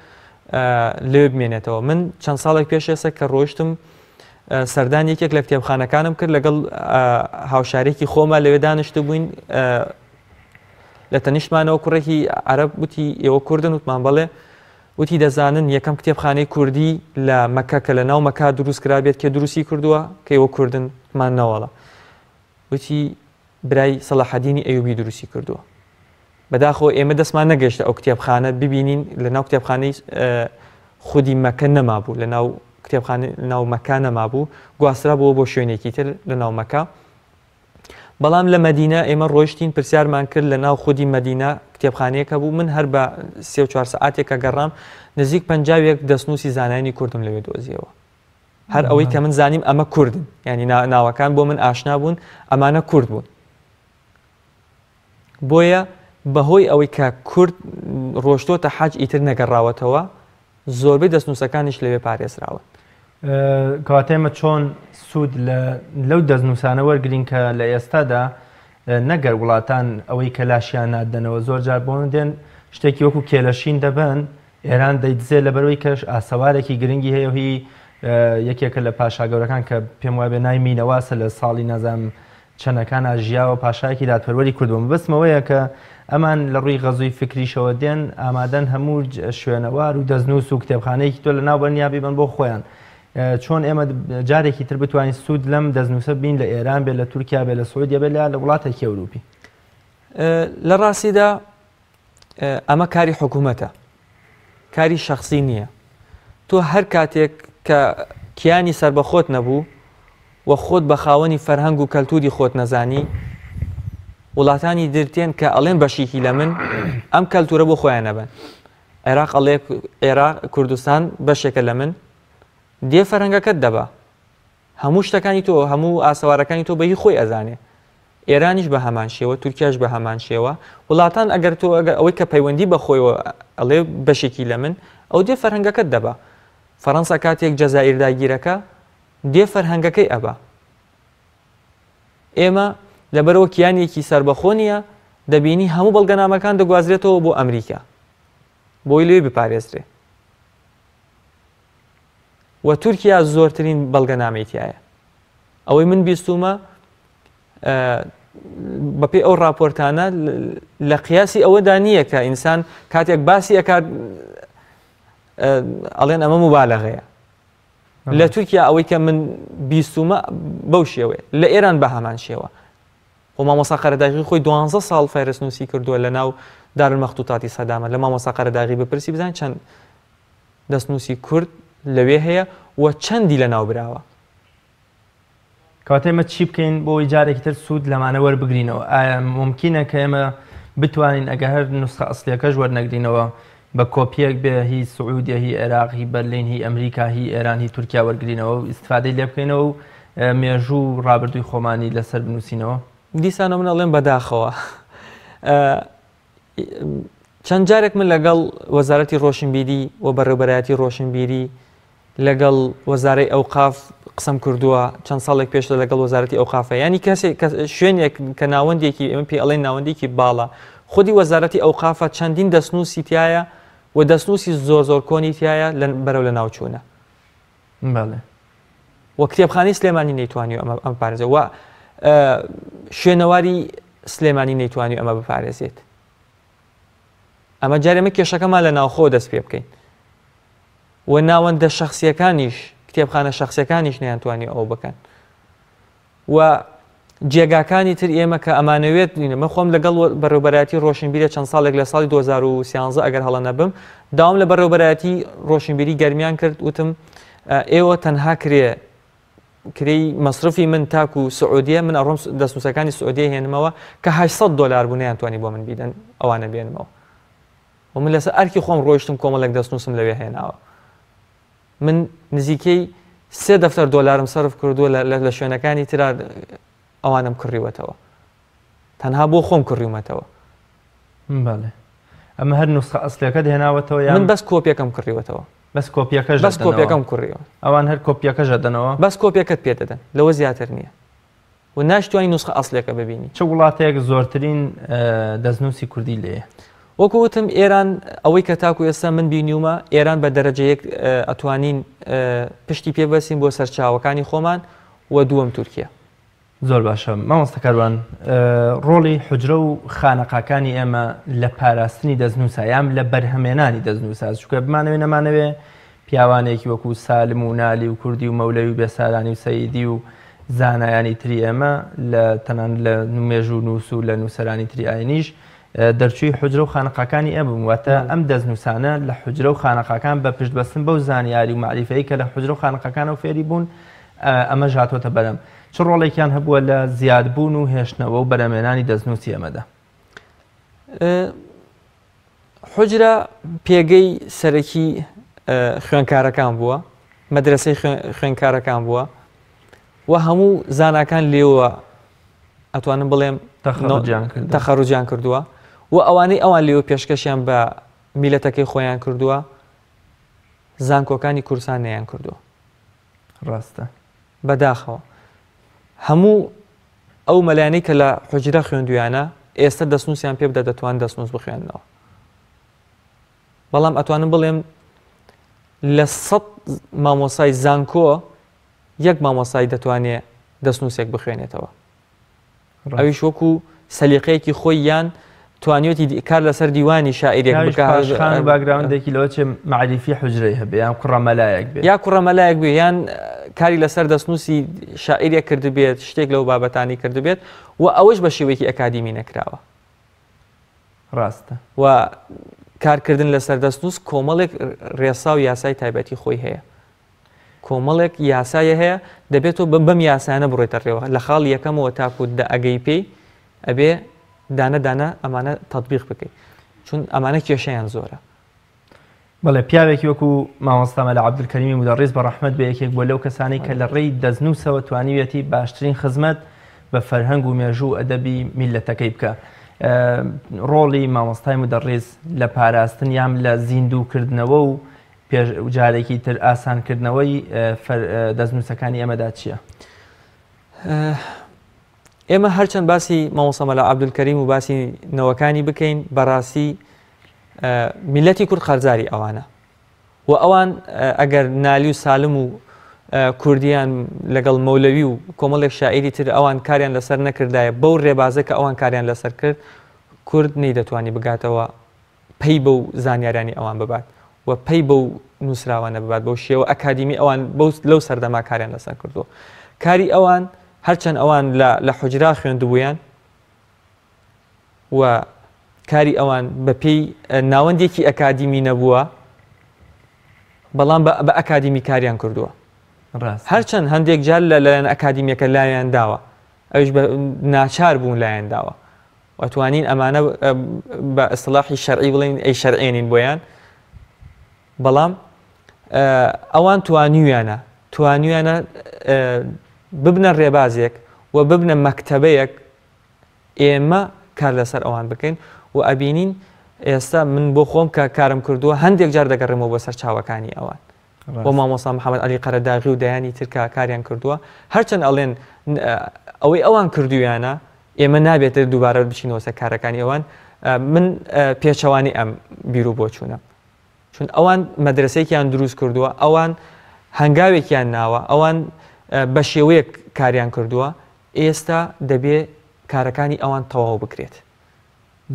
B: لەوێ بمێنێتەوە. من چەند ساڵێک پێش ئێستا کە ڕۆیشتم سەردان یەکێک لە کتێبخانەکانم کرد لەگەڵ هاوشارێکی خۆمە لەوێ دانیشت بووین لە تەنیشتمانەوە کوڕێکی عەرەب وتی ئێوە کوردن، وتمان بەڵێ، وتی دەزانن یەکەم کتێبخانەی کوردی لە مەکە کە لە ناو مەکا دروست کرابێت کێ دروستی کردووە کە ئێوە کوردن، مان نەوەڵە، وتی برای سەلاحەدینی ئەیوبی دروستی کردووە. بەداخەوە ئێمە دەستمان نەگەیشتە ئەو کتێبخانە ببینین لە ناو کتێبخانەی خودی مەکە نەمابوو، لە ناو کتێبخانە ناو مەکە نەمابوو، گواسترا بووە بۆ شوێنێکی تر لە ناو مەکە. بەڵام لە مەدینە ئێمە ڕۆیشتین پرسیارمان کرد لە ناو خودی مەدینە کتێبخانەیەکە بوو. من هەر بە 3-4 سەعاتێکە گەڕام نزیک 50 دەستنووسی زانایانی کوردم لەوێ دۆزیەوە. هەر ئەوەی کە من زانیم ئەمە کوردن، ینی ناوەکان بۆ من ئاشنا بوون، ئەمانە کورد بوون. بۆیە بەهۆی ئەوەی کە کورد ڕۆشتۆتە حەج ئیتر نەگەڕاوەتەوە، زۆربەی دەستنووسەکانیش لەوێ پارێزراون.
A: کەواتە چۆن سوود لەو دەستنووسانە وەرگرین کە لە ئێستادا نەگەر وڵاتان ئەوەی کە لاشیان نادەنەوە زۆر جار بۆن دێن شتێکی وەکو کێلەشین دەبن، ئێران دەیدزێ لەبەرەوەی کەش ئاسەوارێکی گرنگی هەیە هی یەکێکە لە پاشاگەورەکان کە پێم وایە نای مینەواسە لە ساڵی نەزام چەندەکان ئاژیاوە پاشایەکی دادپەروەری کردووە. بەسمەوەیە کە ئەمان لە ڕووی غەزووی فکریشەوە دێن ئامادەن هەموو شوێنەوار و دەستنووس و کتێبخانەیەکی تۆ لە ناو بەرنیابی بن بۆ خۆیان. چۆن ئێمە جارێکی تر بتوانین سوود لەم دەستنووسە بین لە ئێران بێت لە تورکیا بێت لە سعودیا بێت لە وڵاتێکی ئەوروپی؟
B: لە ڕاستیدا ئەمە کاری حکوومەتە، کاری شەخصی نییە. تۆ تۆ هەر کاتێک کە کیانی سەر بە خۆت نەبوو و خۆت بە خاوەنی فەرهەنگ و کەلتوری خۆت نەزانی وڵاتانی درتێن کە ئەڵێن بەشێکی لە من ئەم کەلتورە بۆ خۆیان نەبن عێراق ئەڵێ عێراق کوردستان بەشێکە لە من دێ فەرهەنگەکەت دەبا هەموو شتەکانی تۆ هەموو ئاسەوارەکانی تۆ بەهی خۆی ئەزانێ ئێرانیش بە هەمان شێوە تورکیاش بە هەمان شێوە وڵاتان ئەگەر تۆ ئەوەی کە پەیوەندی بەخۆیەوە ئەڵێ بەشێکی لە من ئەو دێ فەرهەنگەکەت دەبا فەڕەنسا کاتێک جەزائیر داگیرەکە دێ فەرهەنگەکەی ئەبا ئێمە لەبەرەوە کیانێکی سربەخۆ نیە دەبینی هەموو بەڵگەنامەکان دەگوازرێتەوە بۆ ئەمریکا بۆی لێ بپارێزرێ و تورکیا زۆرترین بەڵگەنامەیەتیایە ئەوەی من بیستومە بەپێی ئەو راپۆرتانە لە قیاسی ئەوەدا نییە کە ئینسان کاتێک باسی ئەکات ئەڵێن ئەمە مبالەغەیە لە تورکیا ئەوەی کە من بیستومە بەو شێوەیە لە ئێران بە هەمان شێوە خۆ مامۆستا قەرەداغی خۆی 12 ساڵ فەیرستنووسی کردووە لە ناو دارالمەختوتاتی سەدامە لە مامۆستا قەرەداغی بپرسی بزان چەند دەستنووسی کورد لەوێ هەیە و چەندی لە ناو براوە
A: کەواتە ئێمە چی بکەین بۆ جارێکی تر سوود لەمانە وەربگرینەوە ئایا ممکنە کە ئێمە بتوانین ئەگە هەر نوسخە ئەسلیەکەش وەرنەگرینەوە بە کۆپیەک بێ هی سعودیا هی عێراق هی بەرلین هی ئەمریکا هی ئێران هی تورکیا وەرگرینەوە و ئیسفادەی لێ بکەینەوە و مێژوو ڕابردووی خۆمانی لەسەر بنووسینەوە
B: دیسانە من ئەڵێم بەداخەوە چەند جارێک من لەگەڵ وەزارەتی ڕۆشنبیری و بەڕێوەبەرایەتی ڕۆشنبیری لەگەڵ وەزارەی ئەوقاف قسەم کردووە چەند ساڵێک پێشتر لەگەڵ وەزارەتی ئەوقافە ینی کەسێک شوێنێک کە ناوەندێکی ئێمە پێی ئەڵێن ناوەندێکی باڵە خودی وەزارەتی ئەوقافە چەندین دەستنووسی تایە و دەستنووسی زۆر کۆنی تایە بەرەو لە ناوچوونە وە کتێبخانەی سلێمانی نەیتوانی ئەمە بپارێزێت و شوێنەواری سلێمانی نەیتوانی ئەمە بپارێزێت ئەمە جارێ ئێمە کێشەکەمان لە ناوخۆ دەست پێ بکەین و ناوەندە شەخسیەکانیش کتێبخانە شەخسیەکانیش نەیانتوانی ئەوە بکەن و جێگاکانی تر ئێمە کە ئەمانەوێت من خۆم لەگەڵ بەڕێوەبەرایەتی ڕۆشنبیری چەند ساڵێک لە ساڵی 2013 ئەگەر هەڵە نەبم داوام لە بەڕێوەبەرایەتی ڕۆشنبیری گەرمیان کرد وتم ئێوە تەنها کرێی مەصرفی من تاکو سعودیە من ئەڕۆم دەستنووسەکانی سعودیە هێنمەوە کە $800 بوو نەیانتوانی بۆ من بیدەن ئەوانە بێنمەوە و من لەسەر ئەرکی خۆم ڕۆیشتم کۆمەڵێک دەستنووسم لەوێ هێناوە من نزیکەی $3 دەفتەر سەرف کردووە لە شوێنەکانی ترا ئەوانم کڕیوەتەوە تەنها بۆ خۆم کڕیومەتەوە
A: ئەمە هەر نوسخە ئەسلیەکەت هێناوەتەوە
B: من بەس کۆپیەکەم کڕیوەتەوە
A: بەس کۆپیەکەش
B: بەس کۆپیەکەم کڕیەوە
A: ئەوان هەر کۆپیەکەش دەدەنەوە
B: بەس کۆپیەکەت پێ دەدەن لەوە زیاتر نییە و ناشتوانی نوسخە ئەسلیەکە ببینی
A: چه وڵاتەیەک زۆرترین دەستنووسی کوردی لێیە
B: وەکوتم ئێران ئەوەی کە تاکو ئێستا من بینیومە ئێران بە دەرەجەیەک ئەتوانین پشتی پێبەسین بۆ سەرچاوەکانی خۆمان و دووەم تورکیا
A: زۆر باشە مامۆستا کاروان ڕۆڵی حوجرە و خانەقاکانی ئێمە لە پاراستنی دەستنووسە یان لە بەرهەمێنانی دەستنووسە چونکە بمانەوێ نەمانەوێ پیاوانێکی وەکو سالم و نالی و کوردی و مەولەوی و بێسارانی و سەیدی و زانایانی تری ئێمە لە تەنان لە نمێژ و نووس و لە نووسەرانی تری ئاینیش دەرچووی حوجرە و خانەقاکانی ئێمە واتە ئەم دەستنووسانە لە حوجرە و خانەقاکان بە پشتبەستن بەو زانیاری و معریفەیە کە لە حوجرە و خانەقاکانەوە فێری بوون ئەمە ژاتۆتە بەرەم چ ڕۆڵێکیان هەبووە لە زیادبوون و هێشتنەوە و بەرەمێنانی دەستنووسی ئەمەدا
B: حوجرە پێگەی سەرەکی خوێنکارەکان بووە مەدرسەی خوێنکارەکان بووە و هەموو زاناکان لێوە ئەتوانم بڵێم تەخەڕوجیان کردووە و ئەوانەی ئەوان لێوە پێشکەشیان بە میلەتەکەی خۆیان کردووە زانکۆکانی کورسان نەیان کردووە
A: ڕاستە
B: بەداخەوە هەموو ئەو مەلایانەی کە لە حوجرە خوێندویانە ئێستا دەستنووسیان پێ بدە دەتوان دەستنووس بخوێننەوە بەڵام ئەتوانم بڵێم لە 100 مامۆسای زانکۆ یەک مامۆسای دەتوانێت دەستنووسێک بخوێنێتەوە ئەویش وەکو سەلیقەیەکی خۆی یان توانیوەتی کار لەسەر دیوانی شاعیرێک
A: بکات باگراوندێکی لەوە چێ معریفی حوجرەی هەبێ یان کوڕەمەلایەک بێت
B: یا کوڕەمەلایەک بێ یان کاری لەسەر دەستنووسی شاعیرێک کردبێت شتێک لەو بابەتانی کردبێت و ئەوەش بە شێوەیەکی ئەکادیمی نەکراوە
A: ڕاستە
B: و کارکردن لەسەر دەستنووس کۆمەڵێک ڕێسا و یاسای تایبەتی خۆی هەیە کۆمەڵێک یاسایە هەیە دەبێتەوە بەم یاسانە بڕێتە ڕێوە لە خاڵ یەکەمەوە تاکو ئەگەی پێی ئەبێ دانە ئەمانە تەطبیق بکەیت چون ئەمانە کێشەیان زۆرە
A: بەڵێ پیاوێکی وەکو مامۆستا مەلا عەبدولکەریمی مودەڕیس بە ڕەحمەت بە یەکێک بۆ لەو کەسانی کە لە ڕێی دەستنووسەوە توانیوێتی باشترین خزمەت بە فەرهەنگ و مێژوو ئەدەبی میلەتەکەی بکە ڕۆڵی مامۆستای مودەڕیس لە پاراستن یام لە زیندووکردنەوە و جارێکی تر ئاسانکردنەوەی دەستنووسەکانی ئێمەدا چییە؟
B: ئێمە هەرچەند باسی مامۆستا مەلا عەبدولکەریم و باسی نەوەکانی بکەین بەڕاستی میلەتی کورد خەرجاری ئەوانە و ئەوان ئەگەر نالی و سالم و کوردیان لەگەڵ مەولەوی و کۆمەڵێک شاعیری تر ئەوان کاریان لەسەر نەکردایە بەو ڕێبازە کە ئەوان کاریان لەسەر کرد کورد نەیدەتوانی بگاتەوە پەی بەو زانیارانی ئەوان ببات و پەی بەو نووسراوانە ببات بەو شێوە ئەکادیمی ئەوان لەو سەردەما کاریان لەسەر کردووە کاری ئەوان هەرچەند ئەوان لە حوجرا خوێندبوویان و کاری ئەوان بەپێی ناوەندێکی ئەکادیمی نەبووە بەڵام بە ئەکادیمی کاریان کردووە هەرچەند هەندێک جار لەلایەن ئەکادیمیەکە لایەن داوە ئەوش ناچار بوون لایەن داوە وەتوانین ئەمانە بە ئەسڵاحی شەرعی بڵێن ئەی شەرعێنین بۆیان بەڵام ئەوان توانیویانە ببنە ڕێبازێک و ببنە مەکتەبەیەک ئێمە کار لەسەر ئەوان بکەین و ئەبینین ئێستا من بۆ خۆم کە کارم کردووە هەندێک جار دەگەڕێمەوە بۆ سەر چاوەکانی ئەوان بۆ مامۆستا محەممەد عەلی قەرەداغی و دەیانی ترکا کاریان کردووە هەرچەند ئەڵێن ئەوەی ئەوان کردویانە ئێمە نابێتە دووبارە بچینەوە سەر کارەکانی ئەوان من پێچەوانی ئەم بیر و بۆ چوونە چون ئەوان مەدرسەیەکیان دروست کردووە ئەوان هەنگاوێکیان ناوە ئەوان بە شێوەیەک کاریان کردووە ئێستا دەبێ کارەکانی ئەوان تەواو بکرێت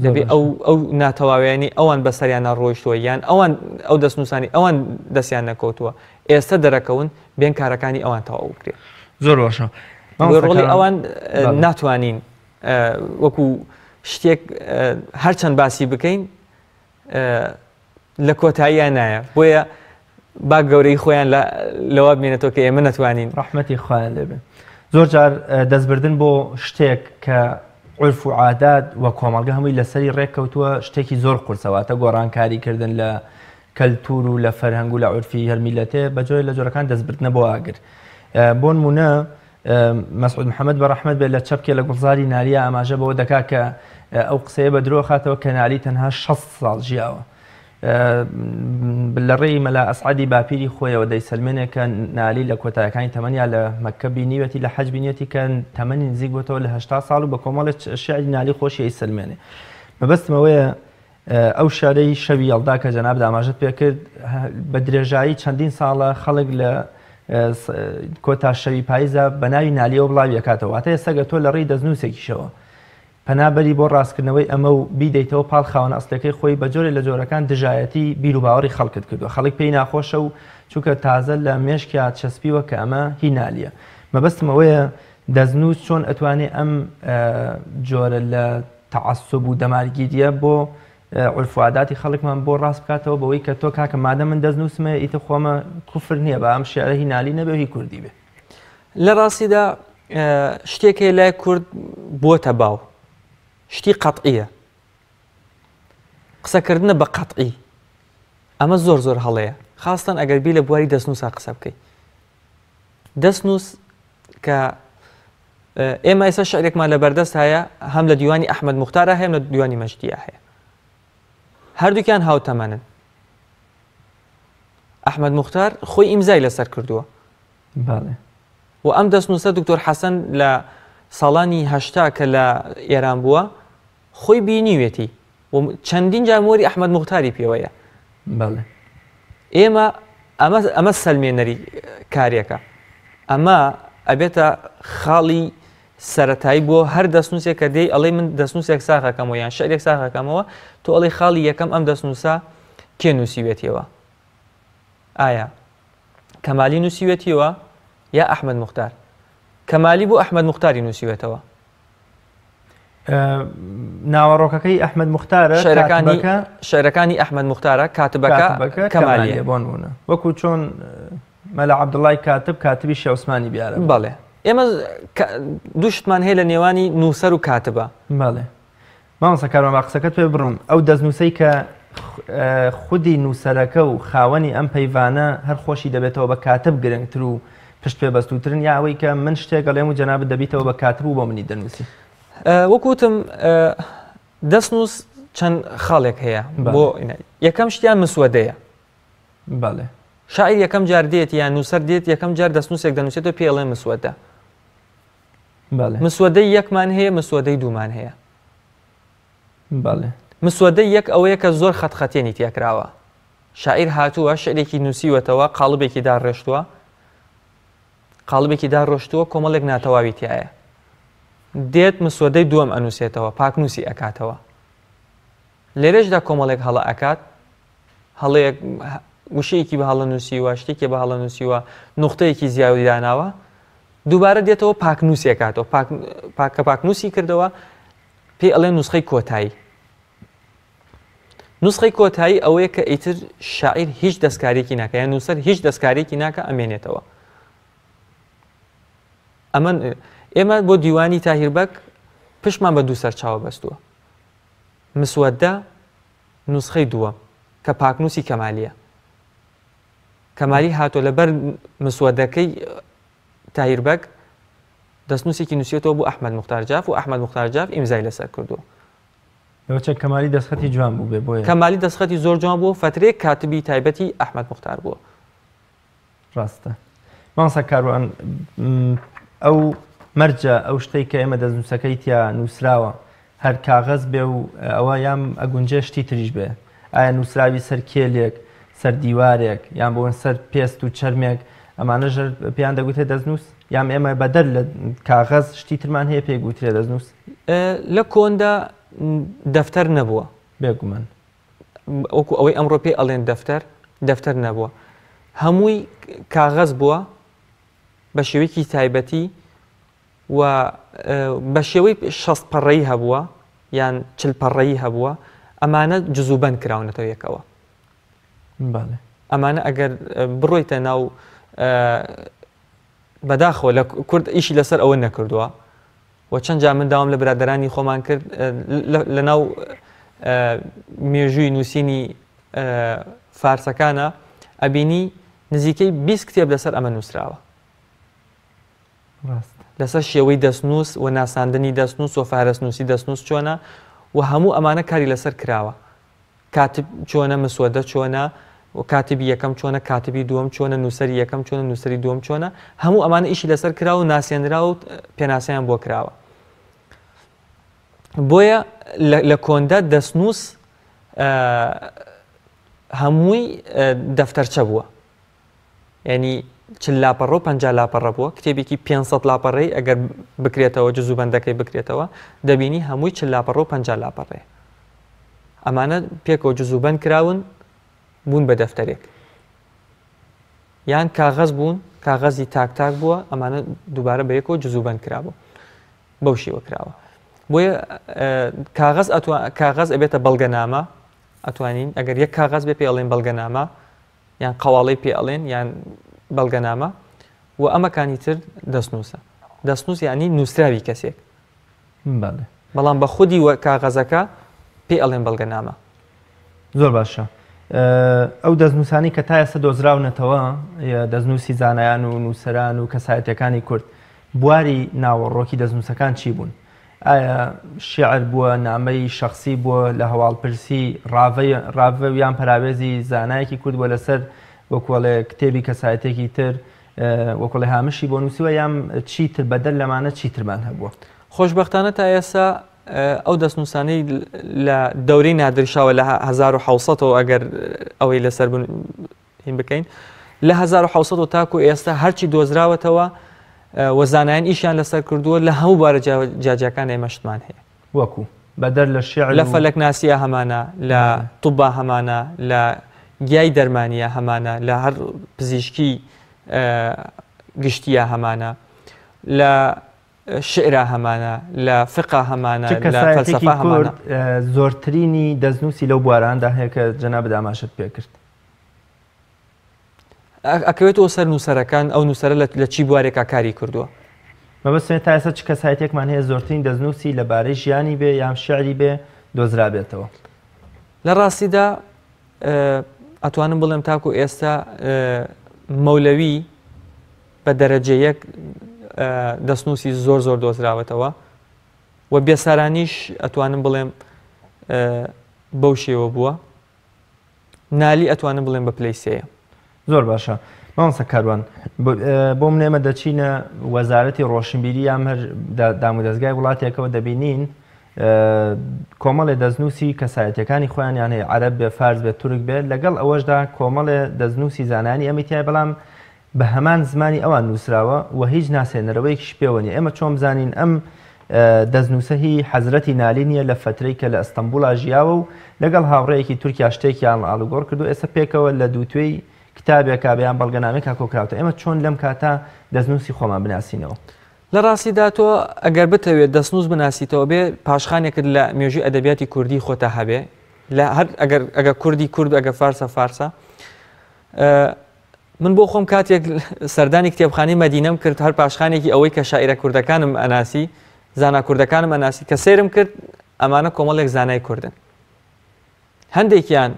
B: دەبێ ئەو ناتەواویانی ئەوان بەسەریانە ڕۆیشتووە یان ئەوان ئەو دەستنووسانی ئەوان دەستیان نەکەوتووە ئێستا دەرەکەون بێن کارەکانی ئەوان تەواو بکرێت
A: زۆر باشە
B: ڕۆڵی ئەوان ناتوانین وەکو شتێک هەرچەند باسی بکەین لە کۆتاییان نایە بۆیە با گەورەی خۆیان لەوە بمێنێتەوە کە ئێمە نەتوانین
A: ڕەحمەتی خۆیان لێبێ زۆر جار دەستبردن بۆ شتێک کە عرف و عادات و کۆمەڵگە هەمووی لەسەری ڕێککەوتووە شتێکی زۆر قورسەواتە گۆڕانکاریکردن لە کەلتور و لە فەرهەنگ و لە عورفی هەر میلەتێ بەجۆی لە جۆرەکان دەستبردنە بۆ ئاگر بۆ نمونە مەسعود محەممەد بە ڕەحمەت بێت لە چەپکێ لە گوڵزاری نالیە ئاماژە بەوە دەکات کە ئەو قسەیە بە درۆ خاتەوە کە نالی تەنها 6 ساڵ ژیاوە لە ڕێی مەلا ئەسعەدی باپیری خۆیەوە دەیسەلمێنێت کە نالی لە کۆتایەکانی تەمەنیا لە مەککە بینیوەتی لە حەج بینیەتی کە تەمەنی نزیک بۆتەوە لە 80 ساڵ و بە کۆمەڵێک شیعری نالی خۆشی ئەیسەلمێنێ مەبەستمەوەیە ئەو شارەی شەوی هەڵدا کە جەناب داماژت پێ کرد بە درێژایی چەندین ساڵە خەڵک لە کۆتا شەوی پاییزە بە ناوی نالیەوە بڵاوی دەکاتەوە واتە ئێستا تۆ لە ڕێی دەستنووسێکیشەوە پەنابەری بۆ ڕاستکردنەوەی ئەمە و بیدەیتەوە پاڵ خاوەنە ئەسلەکەی خۆی بە جۆرێک لە جۆرەکان دژایەتی بیر و باوەڕی خەڵکت کردووە خەڵک پێی ناخۆشە و چونکە تازە لە مێشکیا چەسپیوە کە ئەمە هی نالیە مەبەستمەوەیە دەستنووس چۆن ئەتوانێت ئەم جۆرە لە تەعەسسوب و دەمارگیریە بۆ عورف و عاداتی خەڵکمان بۆ ڕاست بکاتەوە بەوەی کە تۆ کاکە مادە من دەستنووسمە ئیتر خۆمە کوفر نییە بە ئەم شێعرە هی نالی نەبێ هی کوردی بێ
B: لە ڕاستیدا شتێکی لای کورد بووەتە باو شتی قەتعیە قسەکردنە بە قەتعی ئەمە زۆر زۆر هەڵەیە خاستن ئەگەر بی لە بواری دەستنووسا قسە بکەیت دەستنووس کە ئێمە ئێستا شعرێکمان لە بەردەست هەیە هەم لە دیوانی ئەحمەد موختارە هەم لە دیوانی مەجدیە هەیە هەردووکیان هاوتەمەنن ئەحمەد موختار خۆی ئیمزای لەسەر کردووە و ئەم دەستنووسە دکتۆر حەسەن لە ساڵانی هەشتا کە لە ئێران بووە خۆی بینیوێتی و چەندین جامۆری ئەحمەد موختاری پێوەیە ئێمە ئەمە سەلمێنەری کارێکە ئەمە ئەبێتە خاڵی سەرەتایی بۆ هەر دەستنووسێک کە دەی ئەڵێ من دەستنووسێک ساخەکەمەوە یان شعرێک ساخەکەمەوە تۆ ئەڵێ خاڵی یەکەم ئەم دەستنووسە کێ نووسیوێتیەوە ئایا کەمالی نووسیوێتیەوە یا ئەحمەد موختار کەمالی بۆ ئەحمەد موختاری نووسیوێتەوە
A: ناوەڕۆکەکەی ئەحمەد موختارە
B: شێعرەکانی ئەحمەد موختارە کاتبەکە کەمالیە
A: بۆنمونە وەکو چۆن مەلا عەبدوڵڵای کاتبی شێعوسمانی بیارە.
B: بەڵێ ئێمە دوو شتمان هەیە لە نێوانی نووسەر و کاتبە.
A: بەڵێ مامۆستا کارۆان با قسەکەت پێ بڕم ئەو دەستنووسەی کە خودی نووسەرەکە و خاوەنی ئەم پەیوانە هەر خۆشی دەبێتەوە بە کاتب گرنگتر و پشت پێ بەستووترن یا ئەوەی کە من شتێک گەڵێم و جەنابەت دەبیتەوە بە کاتب و بۆ منی دەنووسی.
B: وەکوتم دەستنووس چەند خاڵێک هەیە بۆ یەکەم شتیان مسوەدەیە.
A: بەڵێ
B: شاعیر یەکەم جار دێت یان نووسەر دێت یەکەم جار دەستنووسێک دەنووسێتەوە پێڵێ مسوەدە. مسوەدەی یەکمان هەیە مسوەدەی دوومان هەیە.
A: بەڵێ
B: مسوەدەی یەک ئەوەیە کە زۆر خەتخەتێنی تێکراوە. شاعیر هاتووە شعرێکی نووسیوەتەوە قاڵبێکی داڕێشتووە کۆمەڵێک ناتەواوی تایە. دێت مسوەدەی دووەم ئەنووسێتەوە پاکنووسی ئەکاتەوە. لێرەشدا کۆمەڵێک هەڵە ئەکات هەڵەیەک وشەیەکی بە هەڵە نووسیوە شتێکی بە هەڵە نووسیوە نوختەیەکی زیاوی داناوە دووبارە دێتەوە پاکنووسی ئەکاتەوە کە پاکنووسی کردەوە پێی ئەڵێن نوسخەی کۆتایی. نوسخەی کۆتایی ئەوەیە کە ئیتر شاعیر هیچ دەستکارێکی ناکە یان نووسەر هیچ دەستکارێکی ناکە ئەمێنێتەوە. ئێمە بۆ دیوانی تاهیربەک پشتمان بە دوو سەرچاوە بەستووە. مسوەدە نوسخەی دووەم کە پاکنووسی کەمالیە. کەمالی هاتۆ لەبەر مسوەدەکەی تاهیربەک دەستنووسێکی نووسێتەوە بۆ ئەحمەد موختارجاف و ئەحمەد موختارجاف ئیمزای لەسەر کردووە.
A: کەمالی دەستخەتی جوان بوو بێ بۆیە
B: کەمالی دەستخەتی زۆر جوان بوو فترەیەک کاتبی تایبەتی ئەحمەد موختار بووە.
A: ڕاستە مامۆستا کاروان ئەو مەرجە ئەو شتەی کە ئێمە دەستنووسەکەی تیا نووسراوە هەر کاغەز بێ و ئەوە یام ئەگونجێ شتی تریش بێ ئایا نووسراوی سەر کێلێک سەر دیوارێک یان بۆن سەر پێست و چەرمێک ئەمانە ژەر پێیان دەگوتێ دەستنووس یام ئێمە بەدەر لە کاغەز شتی ترمان هەیە پێگوترێ دەستنووس.
B: لە کۆندا دەفتەر نەبووە
A: بێگومان
B: وەکو ئەوەی ئەمڕۆ پێی ئەڵێن دەفتەر نەبووە هەمووی کاغەز بووە بە شێوەیەکی تایبەتی و بە شێوەی 60 پەڕەیی هەبووە یان 40 پەڕەیی هەبووە ئەمانە جزوبەند کراونەتەوە یەکەوە. ئەمانە ئەگەر بڕۆیتە ناو بەداخەوە لە کورد ئیشی لەسەر ئەوە نەکردووە و چەند جا من داوام لە برادەرانی خۆمان کرد لە ناو مێژووی نووسینی فارسەکانە ئەبینی نزیکەی 20 کتێب لەسەر ئەمە نووسراوە لەسەر شێوەی دەستنووس و ناساندنی دەستنووس و فارەستنووسی دەستنووس چۆنە و هەموو ئەمانە کاری لەسەر کراوە. کاتب چۆنە مسوەدە چۆنە و کاتبی یەکەم چۆنە کاتبی دووەم چۆنە نووسەری یەکەم چۆنە نووسەری دووەم چۆنە هەموو ئەمانە ئیشی لەسەر کراوە و ناسێنراوە و پێناسیان بۆ کراوە. بۆیە لە کۆندا دەستنووس هەمووی دەفتەرچە بووە یعنی 40 لاپەڕە و 50 لاپەڕە بووە کتێبێکی 500 لاپەڕەی ئەگەر بکرێتەوە جزوبەندەکەی بکرێتەوە دەبینی هەمووی 40 لاپەڕە و 50 لاپەڕێ ئەمانە پێکەوە جزوبەند کراون بوون بە دەفتەرێک یان کاغەز بوون کاغەزی تاک بووە ئەمانە دووبارە بە یەکەوە جزوبەند کرابوو بەو شێوە کراوە. بۆیە کاغەز ئەبێتە بەڵگەنامە ئەتوانین ئەگەر یەک کاغەز بێ پێ ئەڵێن بەڵگەنامە یان قەواڵەی پێ ئەڵێن یان بەڵگەنامە و ئەمەکانی تر دەستنووسە. دەستنووس یعنی نووسراوی کەسێک بەڵام بە خودی وە کاغەزەکە پێ ئەڵێن بەڵگەنامە.
A: زۆر باشە. ئەو دەستنووسانی کە تا ئێستا دۆزراونەتەوە دەستنووسی زانایان و نووسەران و کەسایەتەکانی کورد بواری ناوەڕۆکی دەستنووسەکان چی بوون؟ ئایا شیعر بووە نامەی شەخصی بووە لە هەواڵپرسی ڕاڤە یان پەراوێزی زانایەکی کورد بووە لەسەر وەکوڵێ کتێبی کەسایەتێکی تر وەکوڵێ هامشی بۆ نووسیوە یان چیتر بەدەر لەمانە چیترمان هەبووە؟
B: خۆشبەختانە تا ئێستا ئەو دەستنووسانەی لە دەورەی نادرشاوە لە 1970ەوە ئەگەر ئەوەی لەسەر هین بکەین لە 1970 تاکو ئێستا هەرچی دۆزراوەتەوە و زانایان ئیشیان لەسەر کردووە لە هەموو بارە جاجەکان ئێمەشتمان هەیە
A: وەکو بەدەر لە شیعر
B: لە فەلەک ناسیە هەمانە لە طوبا هەمانە لە گیای دەرمانیە هەمانە لە هەر پزیشکی گشتیە هەمانە لە شعرا هەمانە لە فقا هەمانە لە
A: کەسایەتێکی
B: فەلسەفا هەمانە
A: کورد زۆرترینی دەستنووسی لەو بواراندا هەیە کە جەناب داماشت پێ کرد.
B: ئەکەوێتەوە سەر نووسەرەکان ئەو نووسەرە لە چی بوارێکا کاری کردووە.
A: مەبەستێت تا ئێستا چ کەسایەتێکمان هەیە زۆرترین دەستنووسی لەبارەی ژیانی بێ یان شعری بێ دۆزرابێتەوە.
B: لە ڕاستیدا ئەتوانم بڵێم تاکو ئێستا مەولەوی بە دەرەجە یەک دەستنووسی زۆر زۆر دۆزراوەتەوە و بێسارانیش ئەتوانم بڵێم بەو شێوە بووە. نالی ئەتوانم بڵێم بە پلەی 3.
A: زۆر باشە. مامۆستا کاروان بۆم نێمە دەچینە وەزارەتی ڕۆشنبیری یان هەر دامودەستگای وڵاتێکەوە دەبینین کۆمەڵێ دەستنووسی کەسایەتیەکانی خۆیان یان هەیە عەرەب بێ فارس بێ تورک بێت لەگەڵ ئەوەشدا کۆمەڵێ دەستنووسی زانانی ئەمەتیای بەڵام بە هەمان زمانی ئەوان نووسراوە و هیچ ناسێنەرەوەیەکیش پێوە نیە. ئێمە چۆن بزانین ئەم دەستنووسە هی حەزرەتی نالی نیە لە فترەی کە لە ئەستەمبوڵا ژیاوە و لەگەڵ هاوڕێیەکی تورکیا شتێکیان ئاڵوگۆڕ کردو ئێستا پێکەوە لە دووتوێی کتابێکا بەیان بەڵگەنامێکا کۆکراوتە. ئێمە چۆن لەم کاتە دەستنووسی خۆمان بناسینەوە؟
B: لە ڕاستیدا تۆ ئەگەر بتەوێت دەستنووس بناسیتەوە بێ پاشخانێکت لە مێژووی ئەدەبیاتی کوردی خۆتە هەبێ لە هەر ئەگەر کوردی کورد ئەگە فارسە من بۆ خۆم کاتێک سەردانی کتێبخانەی مەدینەم کرد هەر پاشخانێکی ئەوەی کە شاعیرە کوردەکانم ئەناسی زانا کوردەکانم ئەناسی کە سێرم کرد ئەمانە کۆمەڵێک زانای کوردن. هەندێکیان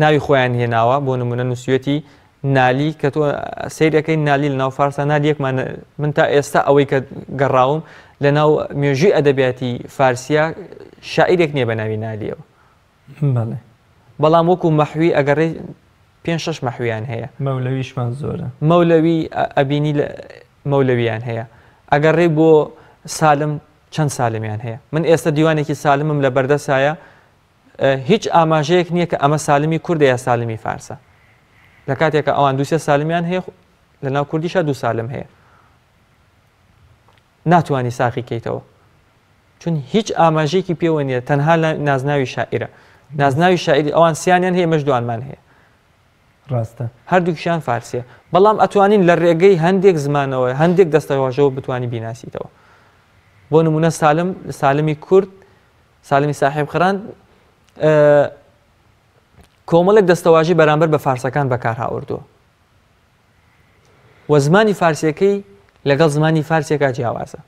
B: ناوی خۆیان هێناوە بۆ نمونە نووسوێتی نالی کە تۆ سیرەکەی نالی لە ناو فارسە نالیەکمان من تا ئێستا ئەوەی کە گەڕاوم لە ناو مێژووی ئەدەبیاتی فارسیا شاعیرێک نییە بە ناوی نالیەوە. بەڵام وەکو مەحوی ئەگەڕێ 5-6 مەحویان هەیە.
A: مەولەویشمان زۆرە.
B: مەولەوی ئەبینی مەولەویان هەیە. ئەگەڕێ بۆ سالم چەند سالمیان هەیە. من ئێستا دیوانێکی سالمم لە بەردەسایە هیچ ئاماژەیەک نییە کە ئەمە سالمی کوردە یا سالمی فارسە. لە کاتێکە ئەوان 2 سالمیان هەیە لە ناو کوردیشە 2 سالم هەیە. ناتوانانی ساقی کەیتەوە چون هیچ ئاماژەیەکی پێوە نییە تەنها لە نازناوی شاعیرە. نازناوی شاعری ئەوان سییانیان هەیە مەشدوانمان هەیە.
A: ڕاستە
B: هەردووکیشیان فارسیە بەڵام ئەتوانین لە ڕێگەی هەندێک زمانەوە هەندێک دەستەواژەوە بتوانانی بیناسیتەوە. بۆ نمونە سالمی کورد سالمی ساحێب خران کۆمەڵێک دەستەواژی بەرامبەر بە فارسەکان بەکار هاوردووە و زمانی فارسیەکەی لەگەڵ زمانی فارسیەکە جیاوازە.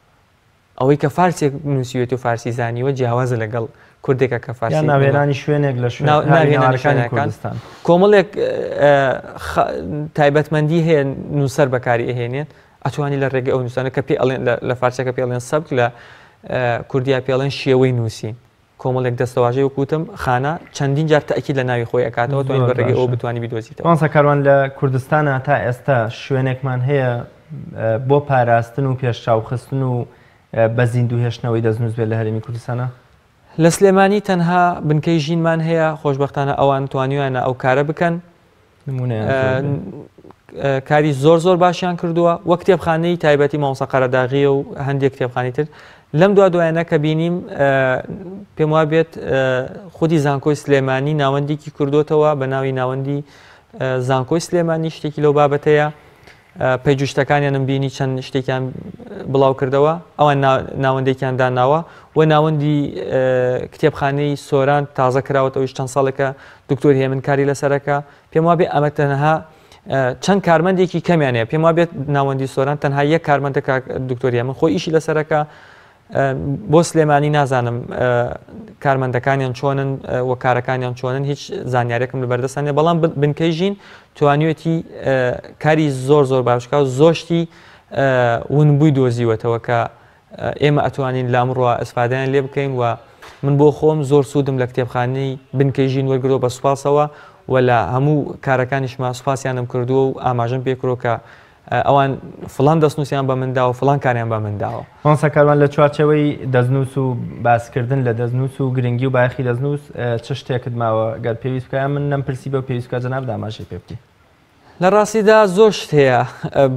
B: ئەوەی کە فارسێک نووسیوێت و فارسی زانیوە جیاوازە لەگەڵ کوردێکە کە فارسی
A: ناوێرانی شوێنێک لە
B: ناوێنەکانی کوردستان کۆمەڵێک تایبەتمەندی هەیە نووسەر بەکاری ئەهێنێت ئەتوانی لە ڕێگەی ئەو نووسانە کە پێ لە فارسیەکە پێڵێن سەبک لە کوردیا پێڵێن شێوەی نووسین کۆمەڵێک دەستەواژەی وەکوتم خانە چەندین جار تەکید لە ناوی خۆی ئەکاتەوە توانین بە ڕێگەی ئەوە بتوانی بیدۆزیتەوە.
A: مامۆستا کاروان لە کوردستانە تا ئێستا شوێنێکمان هەیە بۆ پاراستن و پێشچاوخستن و بە زیندوو هێشتنەوەی دەستنووس بێت لە هەرێمی کوردستانە؟
B: لە سلێمانی تەنها بنکەی ژینمان هەیە خۆشبەختانە ئەوان توانیوانە ئەو کارە بکەن کاری زۆر باشیان کردووە وەک کتێبخانەی تایبەتی مامۆستا قەرەداغیە و هەندێک کتێبخانەی تر لەم دوایانە کە بینیم پێم وا بێت خودی زانکۆی سلێمانی ناوەندێکی کردوتەوە بە ناوی ناوەندی زانکۆی سلێمانی شتێکی لەو بابەتەیە پەیجوشتەکانیانم بینی چەند شتێکیان بڵاو کردەوە ئەوان ناوەندێکیان داناوە و ناوەندی کتێبخانەی سۆران تازە کراوەتەوەی چەند ساڵێکە دکتۆر هێمن کاری لەسەرەکە پێم وا بێت ئەمە تەنها چەند کارمەندێکی کەمیانەیە پێم وا بێت ناوەندی سۆران تەنها یەک کارمەندە دکتۆر هێمن خۆی ئیشی لەسەرەکە بۆ سلێمانی نازانم کارمەندەکانیان چۆنن و کارەکانیان چۆنن هیچ زانیارێکم لە بەردەستانێ بەڵام بنکەی ژین توانیوێتی کاری زۆر باشکە و زۆشتی ونبووی دۆزیوەتەوە کە ئێمە ئەتوانین لامڕۆ ئەسفادیان لێ بکەین و من بۆ خۆم زۆر سوودم لە کتێبخانەی بنکەی ژین وەرگرۆ بە سوپاسەوە و لە هەموو کارەکانیشما سوپاسیانم کردووە و ئاماژەم پێکرۆ کە ئەوان فڵان دەستنووسیان بە منداوە فڵان کاریان بە منداوە.
A: مامۆستا کاروان لە چوارچەوەی دەستنووس و باسکردن لە دەستنووس و گرنگی و باخی دەستنووس چ شتێکت ماوە گەر پێویست بکە من نەمپرسی بە پێویستکە جەناب داماشی پێ بکەی؟
B: لە ڕاستیدا زۆر شت هەیە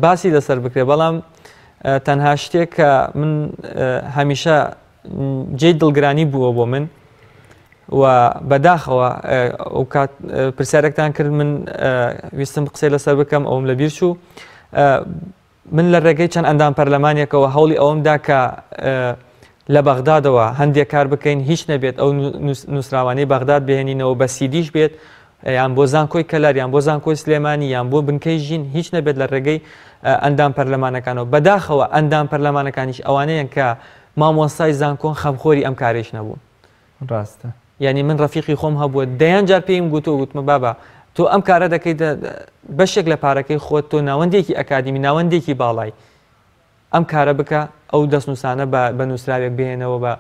B: باسی لەسەر بکرێ بەڵام تەنها شتێک کە من هەمیشە جێی دڵگرانی بووە بۆ من و بەداخەوە ئەو کات پرسیارێکتان کرد من ویستم قسەی لەسەر بکەم ئەوم لە بیر چوو من لە ڕێگەی چەند ئەندام پەرلەمانێکەوە هەوڵی ئەوەمدا کە لە بەغدادەوە هەندێک کار بکەین هیچ نەبێت ئەو نووسراوانەی بەغداد بهێنینەوە بە سیدیش بێت یان بۆ زانکۆی کەلار یان بۆ زانکۆی سلێمانی یان بۆ بنکەی ژین هیچ نەبێت لە ڕێگەی ئەندام پەرلەمانەکانەوە بەداخەوە ئەندام پەرلەمانەکانیش ئەوانەیەن کە مامۆستای زانکۆن خەمخۆری ئەم کارێش نەبوون
A: ڕاستە
B: ینی من ڕەفیقی خۆم هەبووە دەیان جار پێیم گوتمە بابا تۆ ئەم کارە دەکەیت بەشێک لە پارەکەی خۆت تۆ ناوەندێکی ئەکادمی ناوەندێکی باڵای ئەم کارە بکە ئەو دەستنووسانە بە نووسراوێک بهێنەوە بە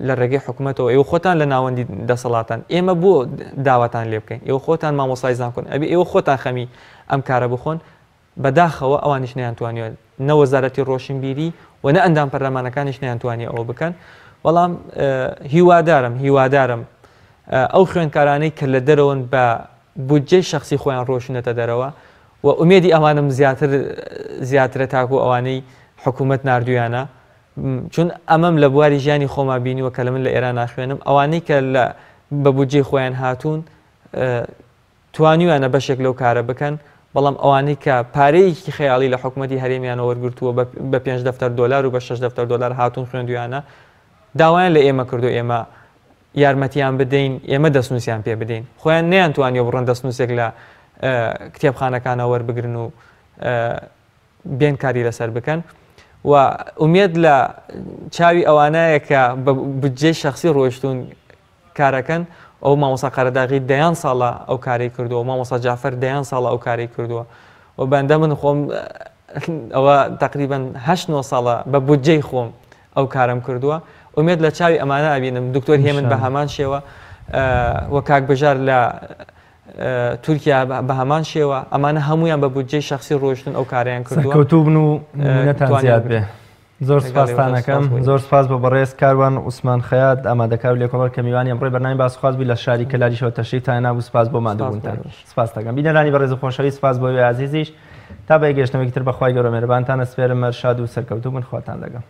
B: لە ڕێگەی حکوومەتەوە ئێوە خۆتان لە ناوەندی دەسەڵاتان ئێمە بۆ داواتان لێ بکەین ئێوە خۆتان مامۆسای زانکۆن ئەبێ ئێوە خۆتان خەمی ئەم کارە بخۆن بەداخەوە ئەوانیش نەیانتوانیوە نە وەزارەتی ڕۆشنبیری و نە ئەندام پەرلەمانەکانیش نەیانتوانی ئەوە بکەن بەڵام هیوادارم ئەو خوێندکارانەی کە لە دەرەوەن بە بودجەی شخصی خۆیان ڕۆشنێتە دەرەوە و ئومێدی ئەوانم زیاترە تاکو ئەوانەی حکوومەت نردویانە چون ئەمەم لە بواری ژیانی خۆما بینیوە کە لە من لە ئێران ناخوێنم ئەوانەی کە بە بودجەی خۆیان هاتوون توانیوانە بەشێک لەو کارە بکەن بەڵام ئەوانەی کە پارەیەکی خەیاڵی لە حکوومەتی هەرێمیان وەرگرتووە بە 5 دەفتەر دلار و بە 6 دەفتەر دلار هاتوون خوێندویانە داوایان لە ئێمە کردو ئێمە یارمەتیان بدەین ئێمە دەستنووسیان پێ بدەین خۆیان نەیانتوانیوە بڕۆن دەستنووسێک لە کتێبخانەکانە وەربگرن و بێن کاری لەسەر بکەن و ئومێد لە چاوی ئەوانایە کە بە بودجەی شخصی ڕۆیشتون کارەکەن ئەو مامۆستا قەرەداغی دەیان ساڵە ئەو کارەی کردووە مامۆستا جعفەر دەیان ساڵە ئەو کارەی کردووە و بەندە من خۆم ئەوە تقریبا 8 ساڵە بە بودجەی خۆم ئەو کارم کردووە ئومێد لە چاوی ئەمانە ئەبینم دکتۆر هێمن بە هەمان شێوە وە کاک بژار لە تورکیا بە هەمان شێوە ئەمانە هەمویان بە بودجەی شخصی ڕۆیشتن ئەو کاریان کردووە
A: کەوتوو بن و نەتان زیاد بێ زۆر سپاسانەکەم زۆر سپاس بە بەڕێز کاروان عوسمان خەیات ئامادەکار لێکۆڵەر کە میوانی ئەمڕۆی بەرنامەی باسخوازبووی لە شاری کەلاریشەوە تەشریفتان نابوو سپاس بۆ مادەبوونتان سپاس دەکەم بینەرانی بەڕێز و خۆشەویست سپاس بۆ عزیزیش تا بەیەگەشتنەوەی تر بەخوای گەورە مێرەبانتان ئەسپێرم مەرشاد و سەرکەوتوو بن خواتان لەگەڵ